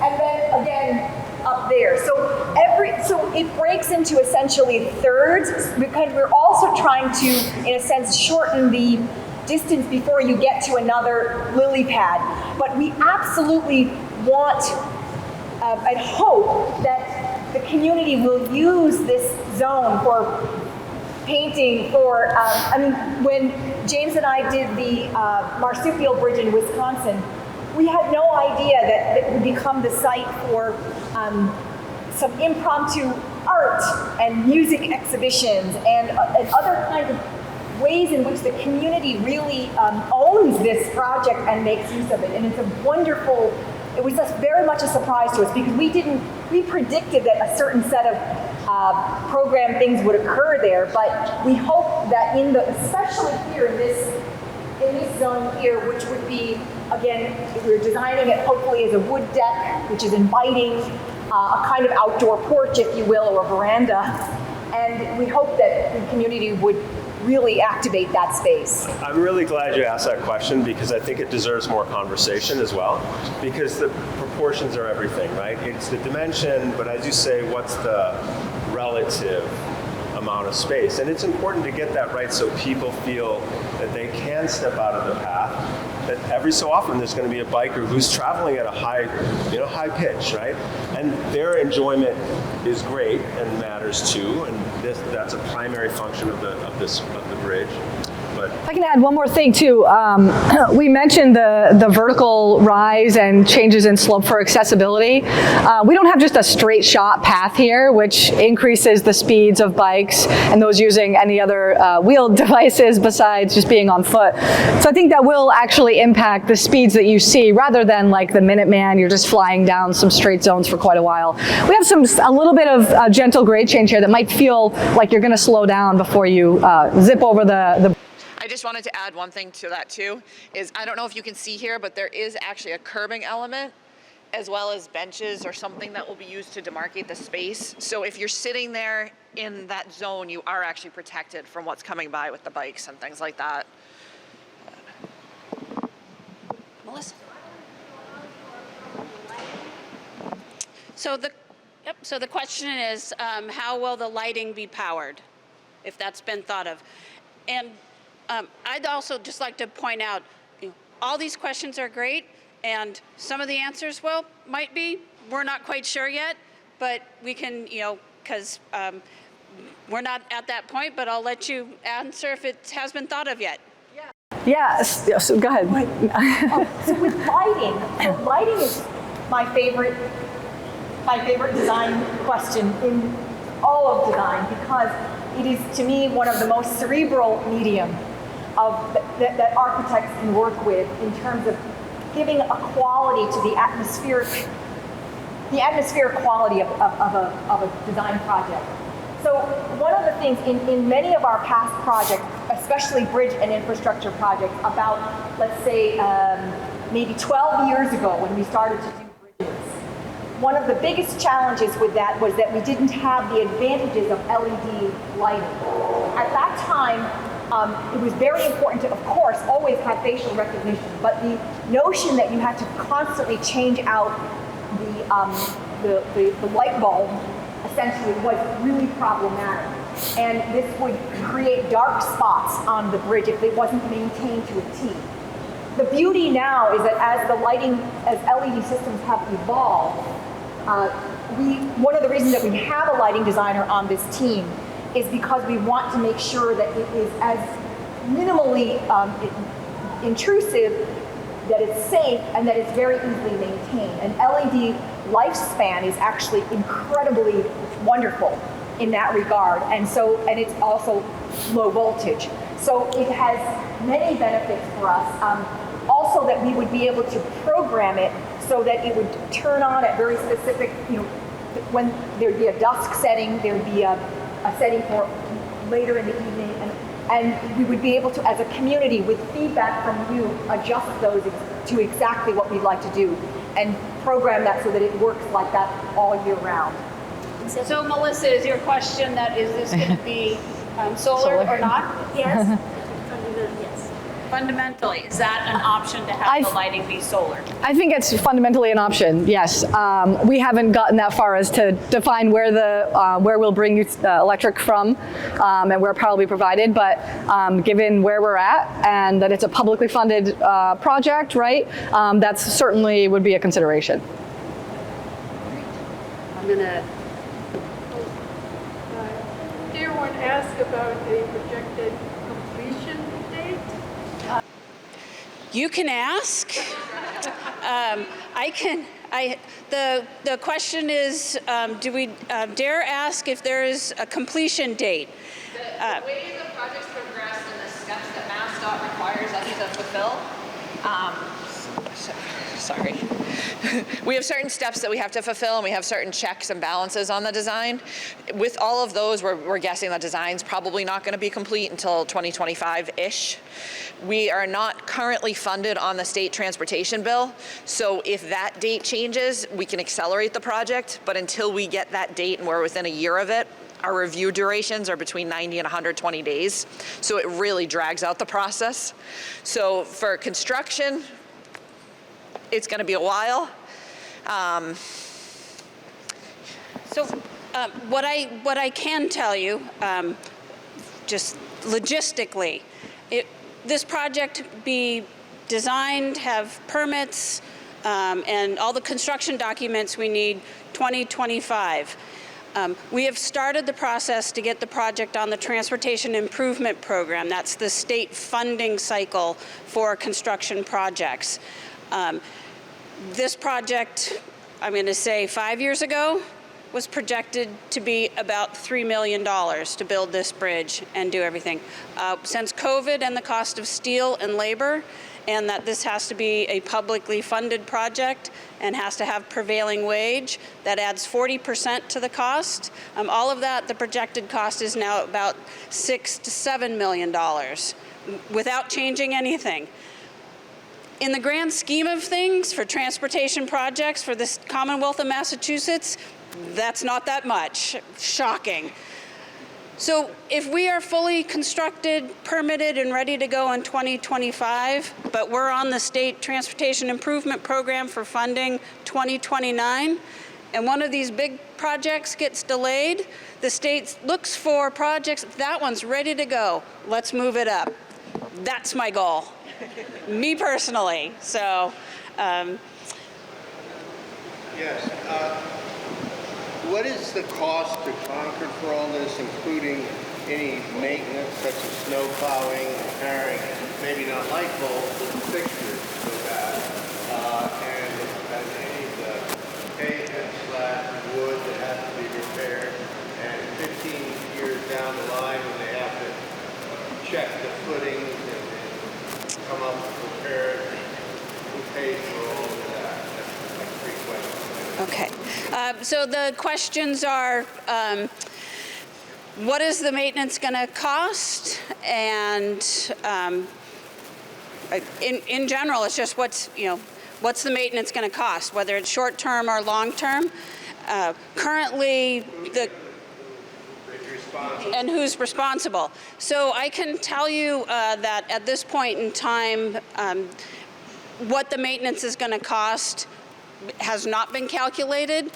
and then again up there. So it breaks into essentially thirds, because we're also trying to, in a sense, shorten the distance before you get to another lily pad. But we absolutely want and hope that the community will use this zone for painting, for, when James and I did the Marsupial Bridge in Wisconsin, we had no idea that it would become the site for some impromptu art and music exhibitions and other kinds of ways in which the community really owns this project and makes use of it. And it's a wonderful, it was just very much a surprise to us, because we predicted that a certain set of program things would occur there, but we hope that especially here in this zone here, which would be, again, we're designing it hopefully as a wood deck, which is inviting, a kind of outdoor porch, if you will, or a veranda. And we hope that the community would really activate that space. I'm really glad you asked that question, because I think it deserves more conversation as well, because the proportions are everything, right? It's the dimension, but as you say, what's the relative amount of space? And it's important to get that right so people feel that they can step out of the path, that every so often there's going to be a biker who's traveling at a high pitch, right? And their enjoyment is great and matters too, and that's a primary function of the bridge. But if I can add one more thing too, we mentioned the vertical rise and changes in slope for accessibility. We don't have just a straight shot path here, which increases the speeds of bikes and those using any other wheeled devices besides just being on foot. So I think that will actually impact the speeds that you see, rather than like the Minuteman, you're just flying down some straight zones for quite a while. We have a little bit of gentle grade change here that might feel like you're going to slow down before you zip over the. I just wanted to add one thing to that too, is I don't know if you can see here, but there is actually a curbing element as well as benches or something that will be used to demarcate the space. So if you're sitting there in that zone, you are actually protected from what's coming by with the bikes and things like that. Melissa? So the question is, how will the lighting be powered, if that's been thought of? And I'd also just like to point out, all these questions are great, and some of the answers, might be, we're not quite sure yet, but we can, because we're not at that point, but I'll let you answer if it has been thought of yet. Yes, go ahead. So with lighting is my favorite design question in all of design, because it is, to me, one of the most cerebral medium that architects can work with in terms of giving a quality to the atmospheric quality of a design project. So one of the things in many of our past projects, especially bridge and infrastructure projects, about, let's say, maybe 12 years ago when we started to do bridges, one of the biggest challenges with that was that we didn't have the advantages of LED lighting. At that time, it was very important to, of course, always have facial recognition, but the notion that you had to constantly change out the light bulb essentially was really problematic. And this would create dark spots on the bridge if it wasn't maintained to a T. The beauty now is that as LED systems have evolved, one of the reasons that we have a lighting designer on this team is because we want to make sure that it is as minimally intrusive, that it's safe, and that it's very easily maintained. And LED lifespan is actually incredibly wonderful in that regard. And it's also low voltage. So it has many benefits for us. Also that we would be able to program it so that it would turn on at very specific, when there'd be a dusk setting, there'd be a setting for later in the evening, and we would be able to, as a community, with feedback from you, adjust those to exactly what we'd like to do and program that so that it works like that all year round. So Melissa, is your question that is this going to be solar or not? Yes. Fundamentally, is that an option to have the lighting be solar? I think it's fundamentally an option, yes. We haven't gotten that far as to define where we'll bring electric from and where power will be provided, but given where we're at and that it's a publicly funded project, right, that certainly would be a consideration. I'm going to... Dear one asked about a projected completion date. You can ask. The question is, do we dare ask if there is a completion date? The way the project's progressed and the steps that MassDOT requires us to fulfill, sorry. We have certain steps that we have to fulfill, and we have certain checks and balances on the design. With all of those, we're guessing the design's probably not going to be complete until 2025-ish. We are not currently funded on the state transportation bill, so if that date changes, we can accelerate the project, but until we get that date and we're within a year of it, our review durations are between 90 and 120 days, so it really drags out the process. So for construction, it's going to be a while. What I can tell you, just logistically, this project be designed, have permits, and all the construction documents we need 2025. We have started the process to get the project on the Transportation Improvement Program. That's the state funding cycle for construction projects. This project, I'm going to say 5 years ago, was projected to be about $3 million to build this bridge and do everything. Since COVID and the cost of steel and labor, and that this has to be a publicly funded project and has to have prevailing wage, that adds 40% to the cost. All of that, the projected cost is now about $6 to $7 million without changing anything. In the grand scheme of things, for transportation projects for the Commonwealth of Massachusetts, that's not that much. Shocking. So if we are fully constructed, permitted, and ready to go in 2025, but we're on the state transportation improvement program for funding 2029, and one of these big projects gets delayed, the state looks for projects, that one's ready to go, let's move it up. That's my goal, me personally. So. Yes. What is the cost to Concord for all this, including any maintenance such as snow plowing, repairing, maybe not light bulbs, but fixtures so bad, and any of the pavement/wood that has to be repaired, and 15 years down the line when they have to check the footings and come up with repairs, who pays for all of that? That's like 3 questions. Okay, so the questions are, what is the maintenance going to cost? And in general, it's just what's the maintenance going to cost, whether it's short term or long term. Currently, and who's responsible. So I can tell you that at this point in time, what the maintenance is going to cost has not been calculated.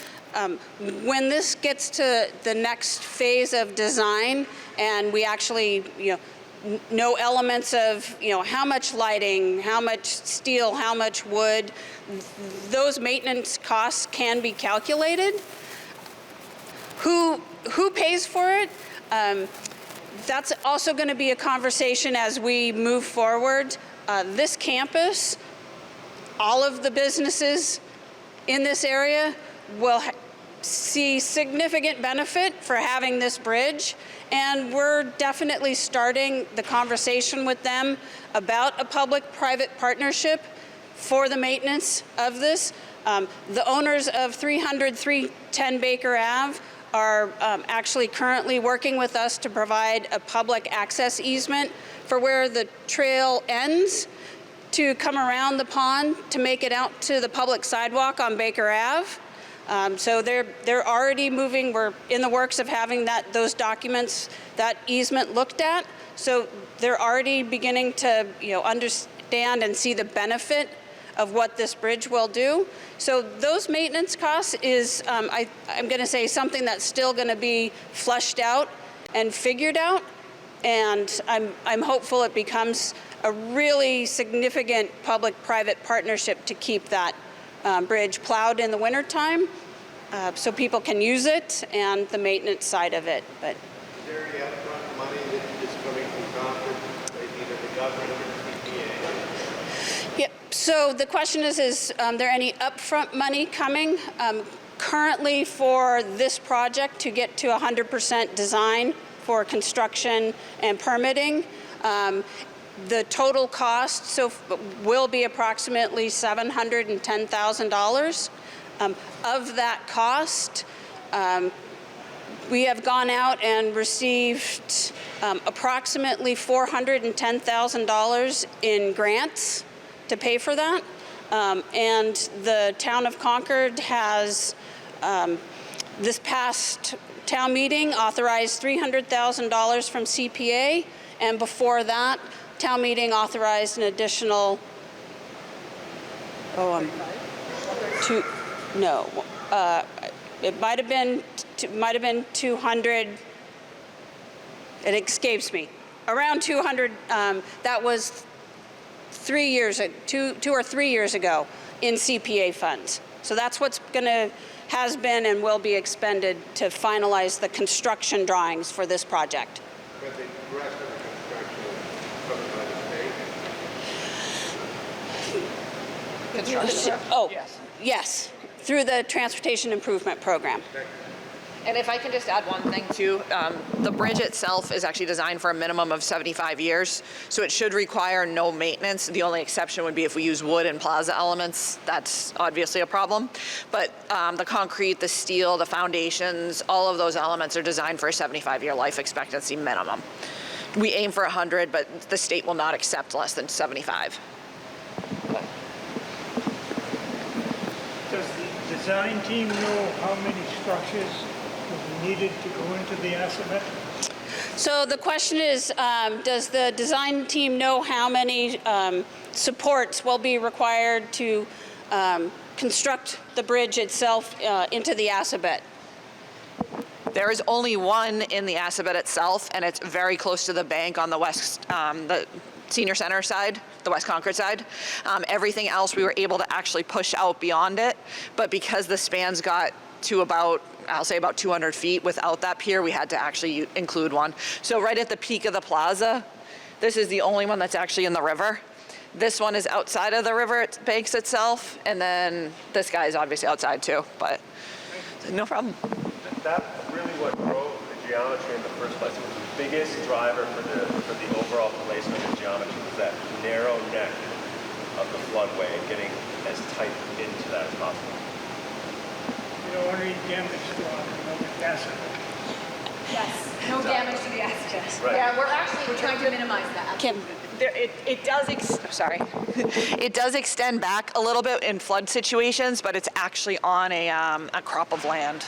When this gets to the next phase of design and we actually know elements of how much lighting, how much steel, how much wood, those maintenance costs can be calculated. Who pays for it? That's also going to be a conversation as we move forward. This campus, all of the businesses in this area will see significant benefit for having this bridge, and we're definitely starting the conversation with them about a public-private partnership for the maintenance of this. The owners of 310 Baker Ave are actually currently working with us to provide a public access easement for where the trail ends to come around the pond to make it out to the public sidewalk on Baker Ave. So they're already moving. We're in the works of having those documents, that easement looked at. So they're already beginning to understand and see the benefit of what this bridge will do. So those maintenance costs is, I'm going to say, something that's still going to be fleshed out and figured out. And I'm hopeful it becomes a really significant public-private partnership to keep that bridge plowed in the wintertime so people can use it and the maintenance side of it. But Is there any upfront money that is coming from Concord, either the government or the CPA? Yep. So the question is there any upfront money coming? Currently for this project to get to 100% design for construction and permitting, the total cost will be approximately $710,000. Of that cost, we have gone out and received approximately $410,000 in grants to pay for that. And the town of Concord has, this past town meeting, authorized $300,000 from CPA, and before that, town meeting authorized an additional, it might have been 200. It escapes me. Around 200. That was 3 years, 2 or 3 years ago, in CPA funds. So that's what's has been and will be expended to finalize the construction drawings for this project. But the rest of the construction is covered by the state? Construction. Oh, yes, through the Transportation Improvement Program. And if I can just add one thing too, the bridge itself is actually designed for a minimum of 75 years, so it should require no maintenance. The only exception would be if we use wood and plaza elements. That's obviously a problem. But the concrete, the steel, the foundations, all of those elements are designed for a 75-year life expectancy minimum. We aim for 100, but the state will not accept less than 75. Does the design team know how many structures will be needed to go into the Assabet? So the question is, does the design team know how many supports will be required to construct the bridge itself into the Assabet? There is only one in the Assabet itself, and it's very close to the bank on the west, the senior center side, the West Concord side. Everything else we were able to actually push out beyond it, but because the spans got to about, I'll say about 200 feet without that pier, we had to actually include one. So right at the peak of the plaza, this is the only one that's actually in the river. This one is outside of the river banks itself, and then this guy is obviously outside too, but no problem. That's really what drove the geometry in the first place. It was the biggest driver for the overall placement of geometry was that narrow neck of the floodway and getting as tight into that as possible. You don't want any damage to the Assabet. Yes, no damage to the Assabet. Right. Yeah, we're trying to minimize that. It does extend back a little bit in flood situations, but it's actually on a crop of land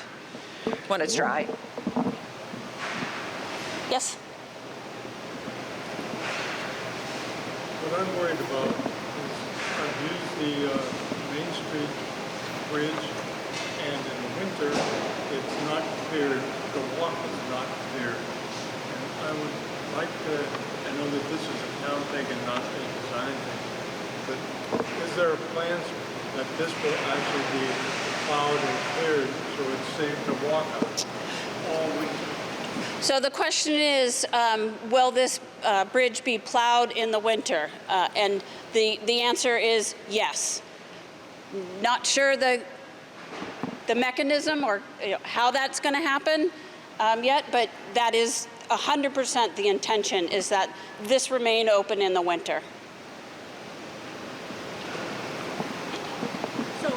when it's dry. Yes? What I'm worried about is I've used the Main Street Bridge, and in the winter, it's not clear, the walk is not clear. And I would like to, I know that this is a town thing and not a design thing, but is there plans that this will actually be plowed and cleared so it's safe to walk on all winter? So the question is, will this bridge be plowed in the winter? And the answer is yes. Not sure the the mechanism or how that's going to happen yet, but that is 100% the intention, is that this remain open in the winter. So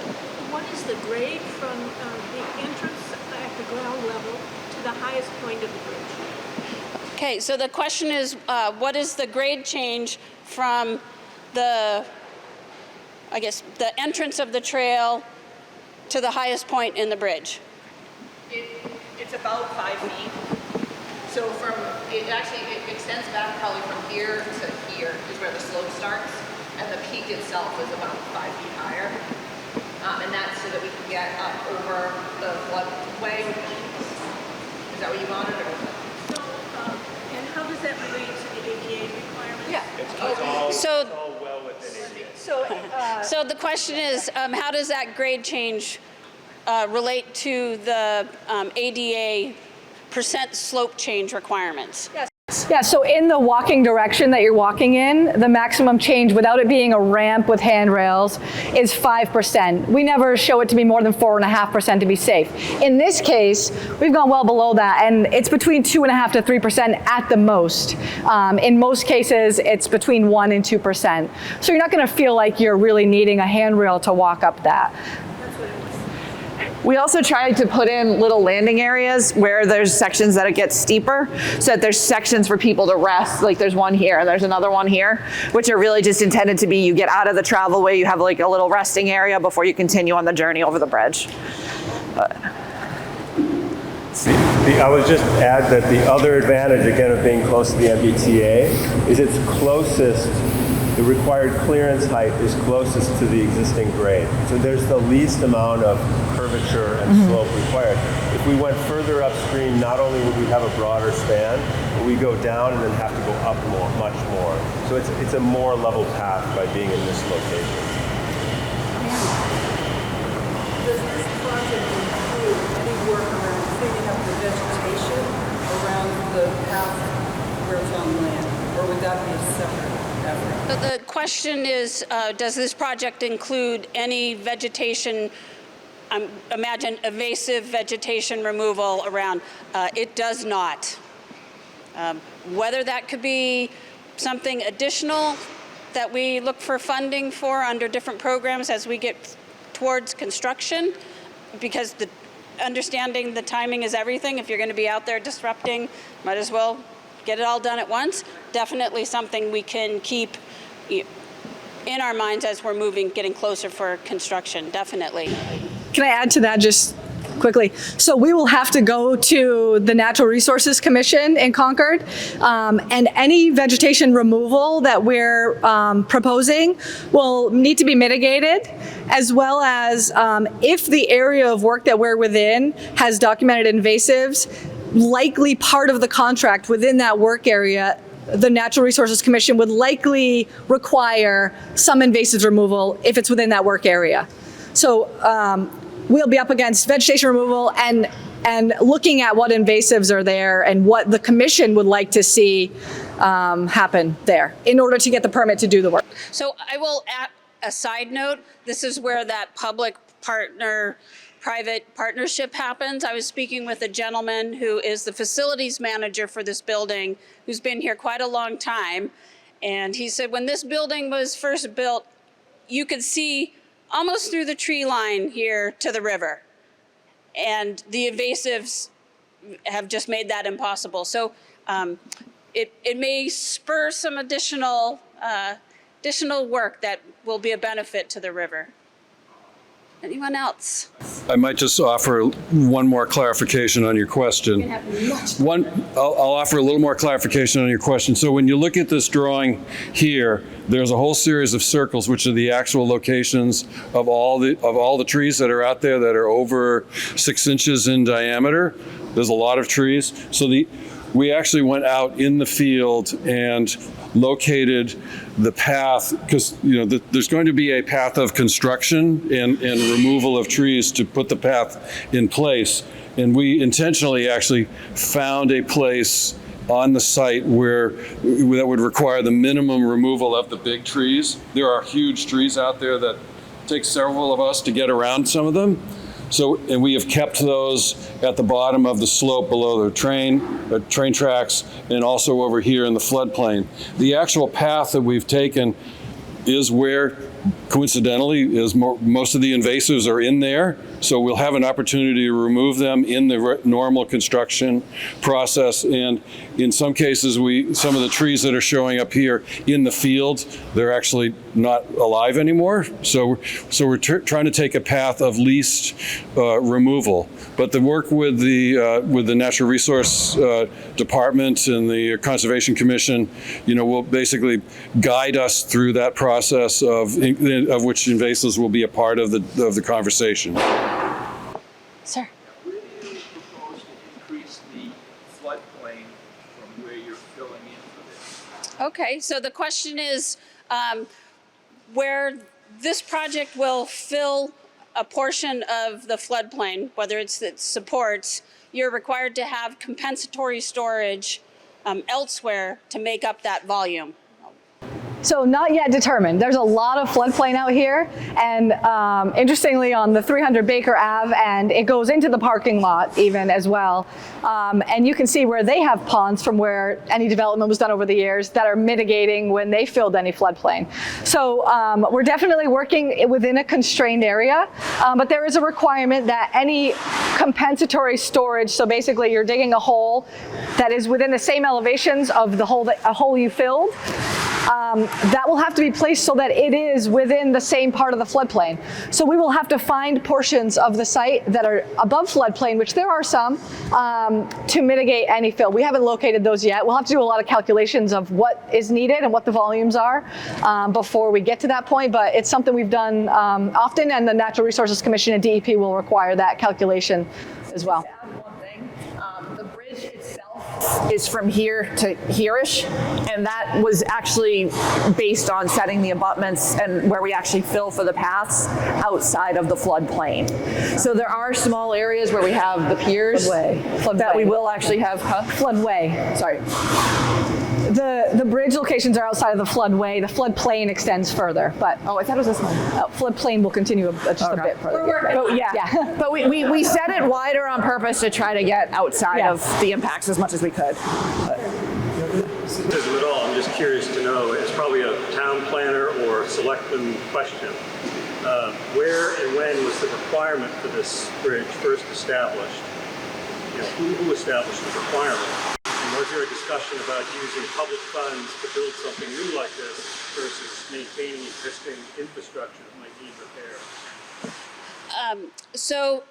what is the grade from the entrance at the ground level to the highest point of the bridge? Okay, so the question is, what is the grade change from the, I guess, the entrance of the trail to the highest point in the bridge? It's about 5 feet. So it extends back probably from here to here is where the slope starts, and the peak itself is about 5 feet higher. And that's so that we can get up over the floodway. Is that what you wanted, or? So, and how does that relate to the ADA requirements? Yeah. It's all well within ADA. So the question is, how does that grade change relate to the ADA percent slope change requirements? Yes. Yeah, so in the walking direction that you're walking in, the maximum change without it being a ramp with handrails is 5%. We never show it to be more than 4.5% to be safe. In this case, we've gone well below that, and it's between 2.5% to 3% at the most. In most cases, it's between 1% and 2%. So you're not going to feel like you're really needing a handrail to walk up that. We also tried to put in little landing areas where there's sections that it gets steeper, so that there's sections for people to rest. Like there's one here and there's another one here, which are really just intended to be, you get out of the travel way, you have like a little resting area before you continue on the journey over the bridge. I would just add that the other advantage, again, of being close to the MBTA is it's closest, the required clearance height is closest to the existing grade. So there's the least amount of curvature and slope required. If we went further upstream, not only would we have a broader span, but we go down and then have to go up more, much more. So it's a more level path by being in this location. Does this project include any work around cleaning up the vegetation around the path where it's on land, or would that be a separate effort? The question is, does this project include any vegetation, imagine invasive vegetation removal around? It does not. Whether that could be something additional that we look for funding for under different programs as we get towards construction, because understanding the timing is everything. If you're going to be out there disrupting, might as well get it all done at once. Definitely something we can keep in our minds as we're getting closer for construction, definitely. Can I add to that just quickly? So we will have to go to the Natural Resources Commission in Concord, and any vegetation removal that we're proposing will need to be mitigated, as well as if the area of work that we're within has documented invasives, likely part of the contract within that work area, the Natural Resources Commission would likely require some invasive removal if it's within that work area. So we'll be up against vegetation removal and looking at what invasives are there and what the commission would like to see happen there in order to get the permit to do the work. So I will add a side note. This is where that public private partnership happens. I was speaking with a gentleman who is the facilities manager for this building, who's been here quite a long time. And he said when this building was first built, you could see almost through the tree line here to the river. And the invasives have just made that impossible. So it may spur some additional work that will be a benefit to the river. Anyone else? I might just offer one more clarification on your question. I'll offer a little more clarification on your question. So when you look at this drawing here, there's a whole series of circles, which are the actual locations of all the trees that are out there that are over 6 inches in diameter. There's a lot of trees. So we actually went out in the field and located the path, because there's going to be a path of construction and removal of trees to put the path in place. And we intentionally actually found a place on the site that would require the minimum removal of the big trees. There are huge trees out there that take several of us to get around some of them. So, and we have kept those at the bottom of the slope below the train tracks, and also over here in the floodplain. The actual path that we've taken is where, coincidentally, is most of the invasives are in there. So we'll have an opportunity to remove them in the normal construction process. And in some cases, some of the trees that are showing up here in the field, they're actually not alive anymore. So we're trying to take a path of least removal. But the work with the Natural Resource Department and the Conservation Commission, will basically guide us through that process of which invasives will be a part of the conversation. Sir. Where do you propose to increase the floodplain from where you're filling in for this? Okay, so the question is where this project will fill a portion of the floodplain, whether it's that supports, you're required to have compensatory storage elsewhere to make up that volume. So not yet determined. There's a lot of floodplain out here, and interestingly on the 300 Baker Ave, and it goes into the parking lot even as well. And you can see where they have ponds from where any development was done over the years that are mitigating when they filled any floodplain. So we're definitely working within a constrained area, but there is a requirement that any compensatory storage, so basically you're digging a hole that is within the same elevations of the hole a hole you filled, that will have to be placed so that it is within the same part of the floodplain. So we will have to find portions of the site that are above floodplain, which there are some, to mitigate any fill. We haven't located those yet. We'll have to do a lot of calculations of what is needed and what the volumes are before we get to that point, but it's something we've done often, and the Natural Resources Commission and DEP will require that calculation as well. The bridge itself is from here to here-ish, and that was actually based on setting the abutments and where we actually fill for the paths outside of the floodplain. So there are small areas where we have the piers that we will actually have, Floodway. Sorry. The bridge locations are outside of the floodway. The floodplain extends further, but I thought it was this one. Floodplain will continue just a bit further. But yeah. But we set it wider on purpose to try to get outside of the impacts as much as we could. This isn't at all. I'm just curious to know. It's probably a town planner or selectman question. Where and when was the requirement for this bridge first established? Who established the requirement? And was there a discussion about using public funds to build something new like this versus maintaining existing infrastructure that might need repair? So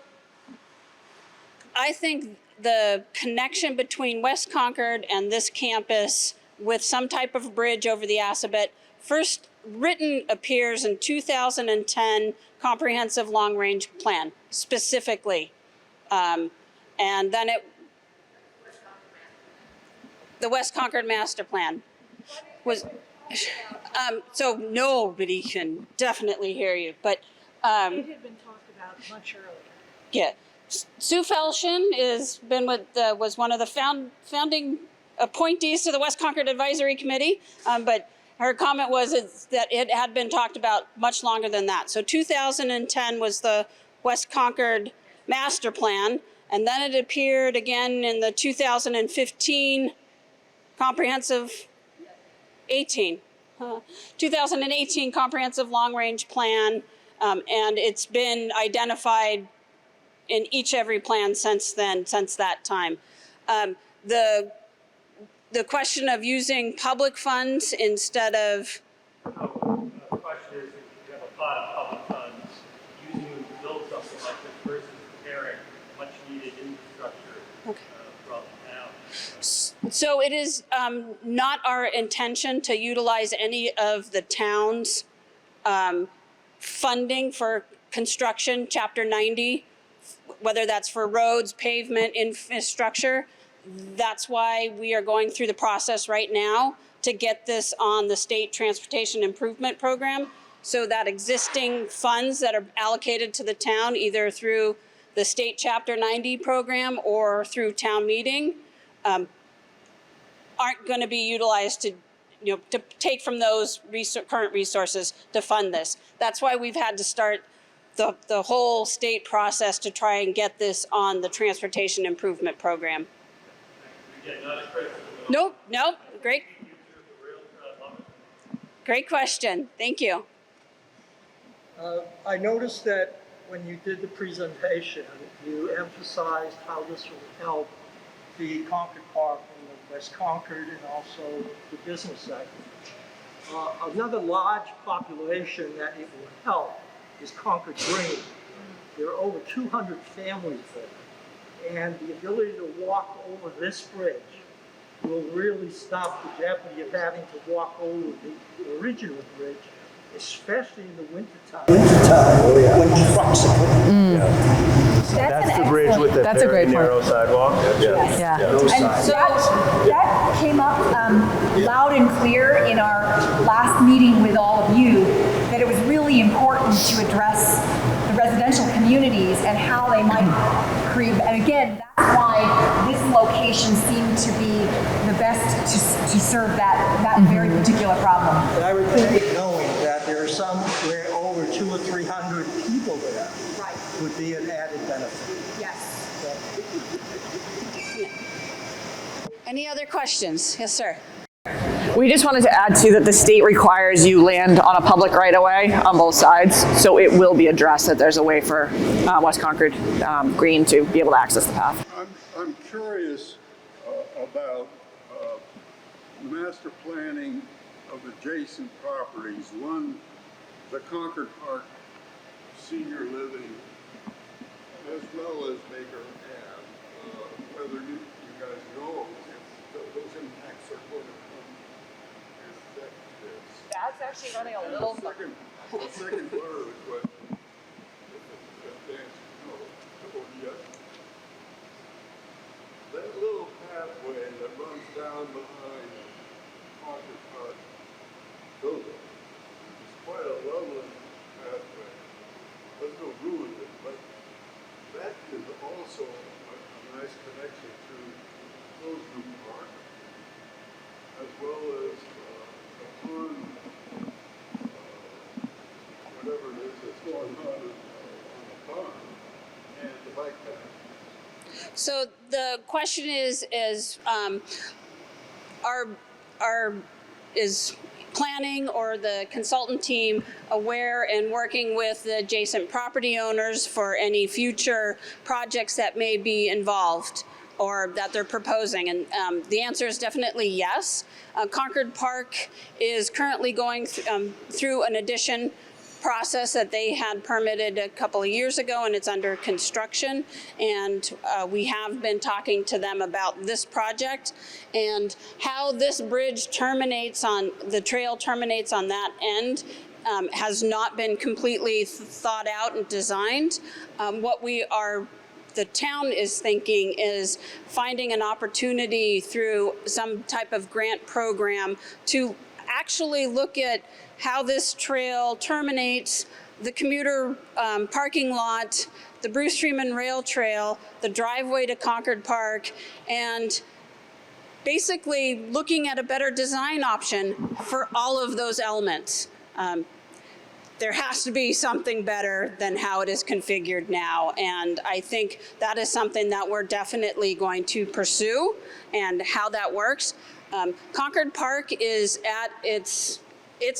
I think the connection between West Concord and this campus with some type of bridge over the Assabet first written appears in 2010 Comprehensive Long Range Plan specifically. And then the West Concord Master Plan was, so nobody can definitely hear you, but. It had been talked about much earlier. Yeah. Sue Felshin was one of the founding appointees to the West Concord Advisory Committee, but her comment was that it had been talked about much longer than that. So 2010 was the West Concord Master Plan, and then it appeared again in the 2015 Comprehensive 2018 Comprehensive Long Range Plan, and it's been identified in every plan since that time. The question of using public funds instead of... The question is, if you have a pot of public funds, using them to build something like this versus repairing much needed infrastructure from now. So it is not our intention to utilize any of the town's funding for construction, Chapter 90, whether that's for roads, pavement, infrastructure. That's why we are going through the process right now to get this on the State Transportation Improvement Program, so that existing funds that are allocated to the town, either through the state Chapter 90 program or through town meeting, aren't going to be utilized to take from those current resources to fund this. That's why we've had to start the whole state process to try and get this on the transportation improvement program. Nope, great. Great question, thank you. I noticed that when you did the presentation, you emphasized how this will help the Concord Park in the West Concord and also the business segment. Another large population that it will help is Concord Green. There are over 200 families there, and the ability to walk over this bridge will really stop the jeopardy of having to walk over the original bridge, especially in the wintertime. When trucks are coming. That's the bridge with the very narrow sidewalk? Yeah. And so that came up loud and clear in our last meeting with all of you, that it was really important to address the residential communities and how they might create, and again, that's why this location seemed to be the best to serve that very particular problem. But I would think, knowing that there are some where over 200 or 300 people there, right, would be an added benefit. Yes. Any other questions? Yes, sir. We just wanted to add too that the state requires you land on a public right of way on both sides, so it will be addressed that there's a way for West Concord Green to be able to access the path. I'm curious about master planning of adjacent properties. One, the Concord Park Senior Living, as well as Baker Ave. Whether you guys know if those impacts are going to come and affect this. That's actually running a little. The second part of the question, if the answer is no, or yes. That little pathway that runs down behind Concord Park building is quite a lovely pathway. Let's go ruin it, but that is also a nice connection to Rosewood Park, as well as a pond, whatever it is that's going on the pond, and the bike path. So the question is planning or the consultant team aware and working with the adjacent property owners for any future projects that may be involved or that they're proposing? And the answer is definitely yes. Concord Park is currently going through an addition process that they had permitted a couple of years ago, and it's under construction. And we have been talking to them about this project and how this bridge terminates on, the trail terminates on that end. Has not been completely thought out and designed. The town is thinking is finding an opportunity through some type of grant program to actually look at how this trail terminates the commuter parking lot, the Bruce Freeman Rail Trail, the driveway to Concord Park, and basically looking at a better design option for all of those elements. There has to be something better than how it is configured now. And I think that is something that we're definitely going to pursue and how that works. Concord Park is at its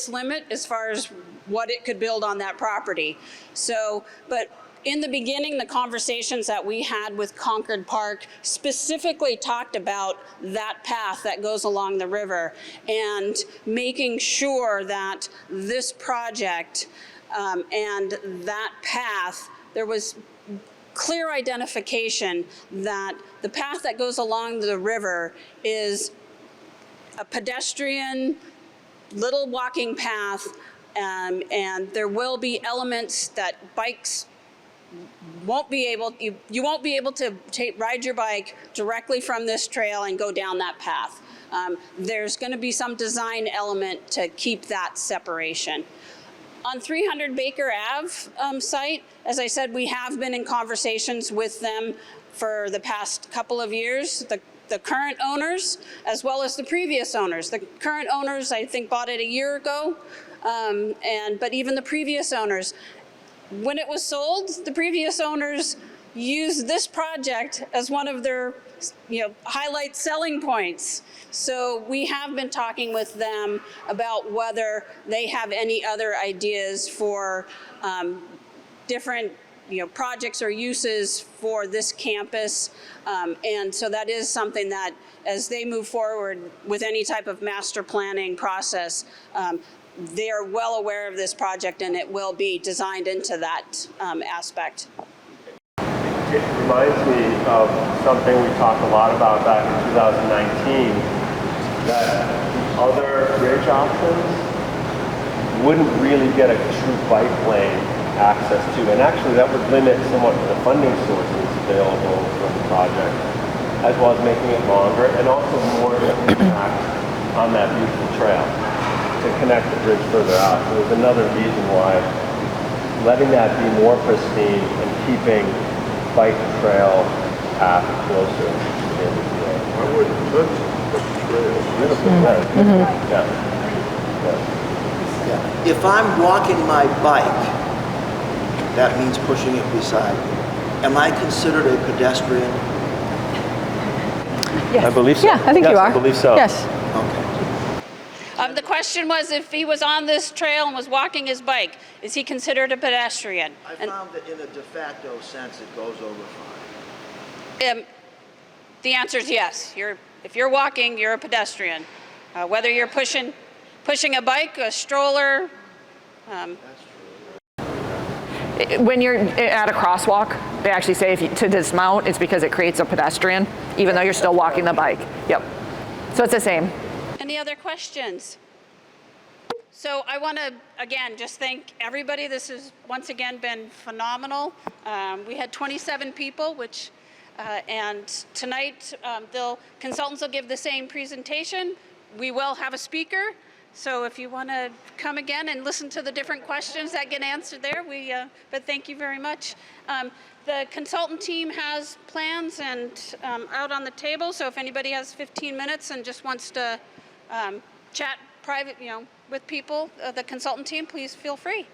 limit as far as what it could build on that property. So, but in the beginning, the conversations that we had with Concord Park specifically talked about that path that goes along the river and making sure that this project and that path, there was clear identification that the path that goes along the river is a pedestrian, little walking path, and there will be elements that bikes won't be able, you won't be able to ride your bike directly from this trail and go down that path. There's going to be some design element to keep that separation. On 300 Baker Ave site, as I said, we have been in conversations with them for the past couple of years. The current owners, as well as the previous owners. The current owners, I think, bought it a year ago, but even the previous owners, when it was sold, the previous owners used this project as one of their highlight selling points. So we have been talking with them about whether they have any other ideas for different projects or uses for this campus. And so that is something that as they move forward with any type of master planning process, they are well aware of this project and it will be designed into that aspect. It reminds me of something we talked a lot about back in 2019, that other bridge options wouldn't really get a true bike lane access to, and actually that would limit somewhat the funding sources available from the project, as well as making it longer and also more impact on that beautiful trail to connect the bridge further out. So there's another reason why letting that be more pristine and keeping bike trail path closer to the end of the day. I wouldn't touch the trail. Beautiful, yeah. If I'm walking my bike, that means pushing it beside me. Am I considered a pedestrian? Yes. I believe so. Yeah, I think you are. I believe so. Yes. The question was if he was on this trail and was walking his bike, is he considered a pedestrian? I found that in a de facto sense it goes over fine. The answer is yes. If you're walking, you're a pedestrian. Whether you're pushing a bike, a stroller. When you're at a crosswalk, they actually say to dismount, it's because it creates a pedestrian, even though you're still walking the bike. Yep. So it's the same. Any other questions? So I want to, again, just thank everybody. This has once again been phenomenal. We had 27 people, and tonight consultants will give the same presentation. We will have a speaker. So if you want to come again and listen to the different questions that get answered there, but thank you very much. The consultant team has plans and out on the table. So if anybody has 15 minutes and just wants to chat private, with people, the consultant team, please feel free.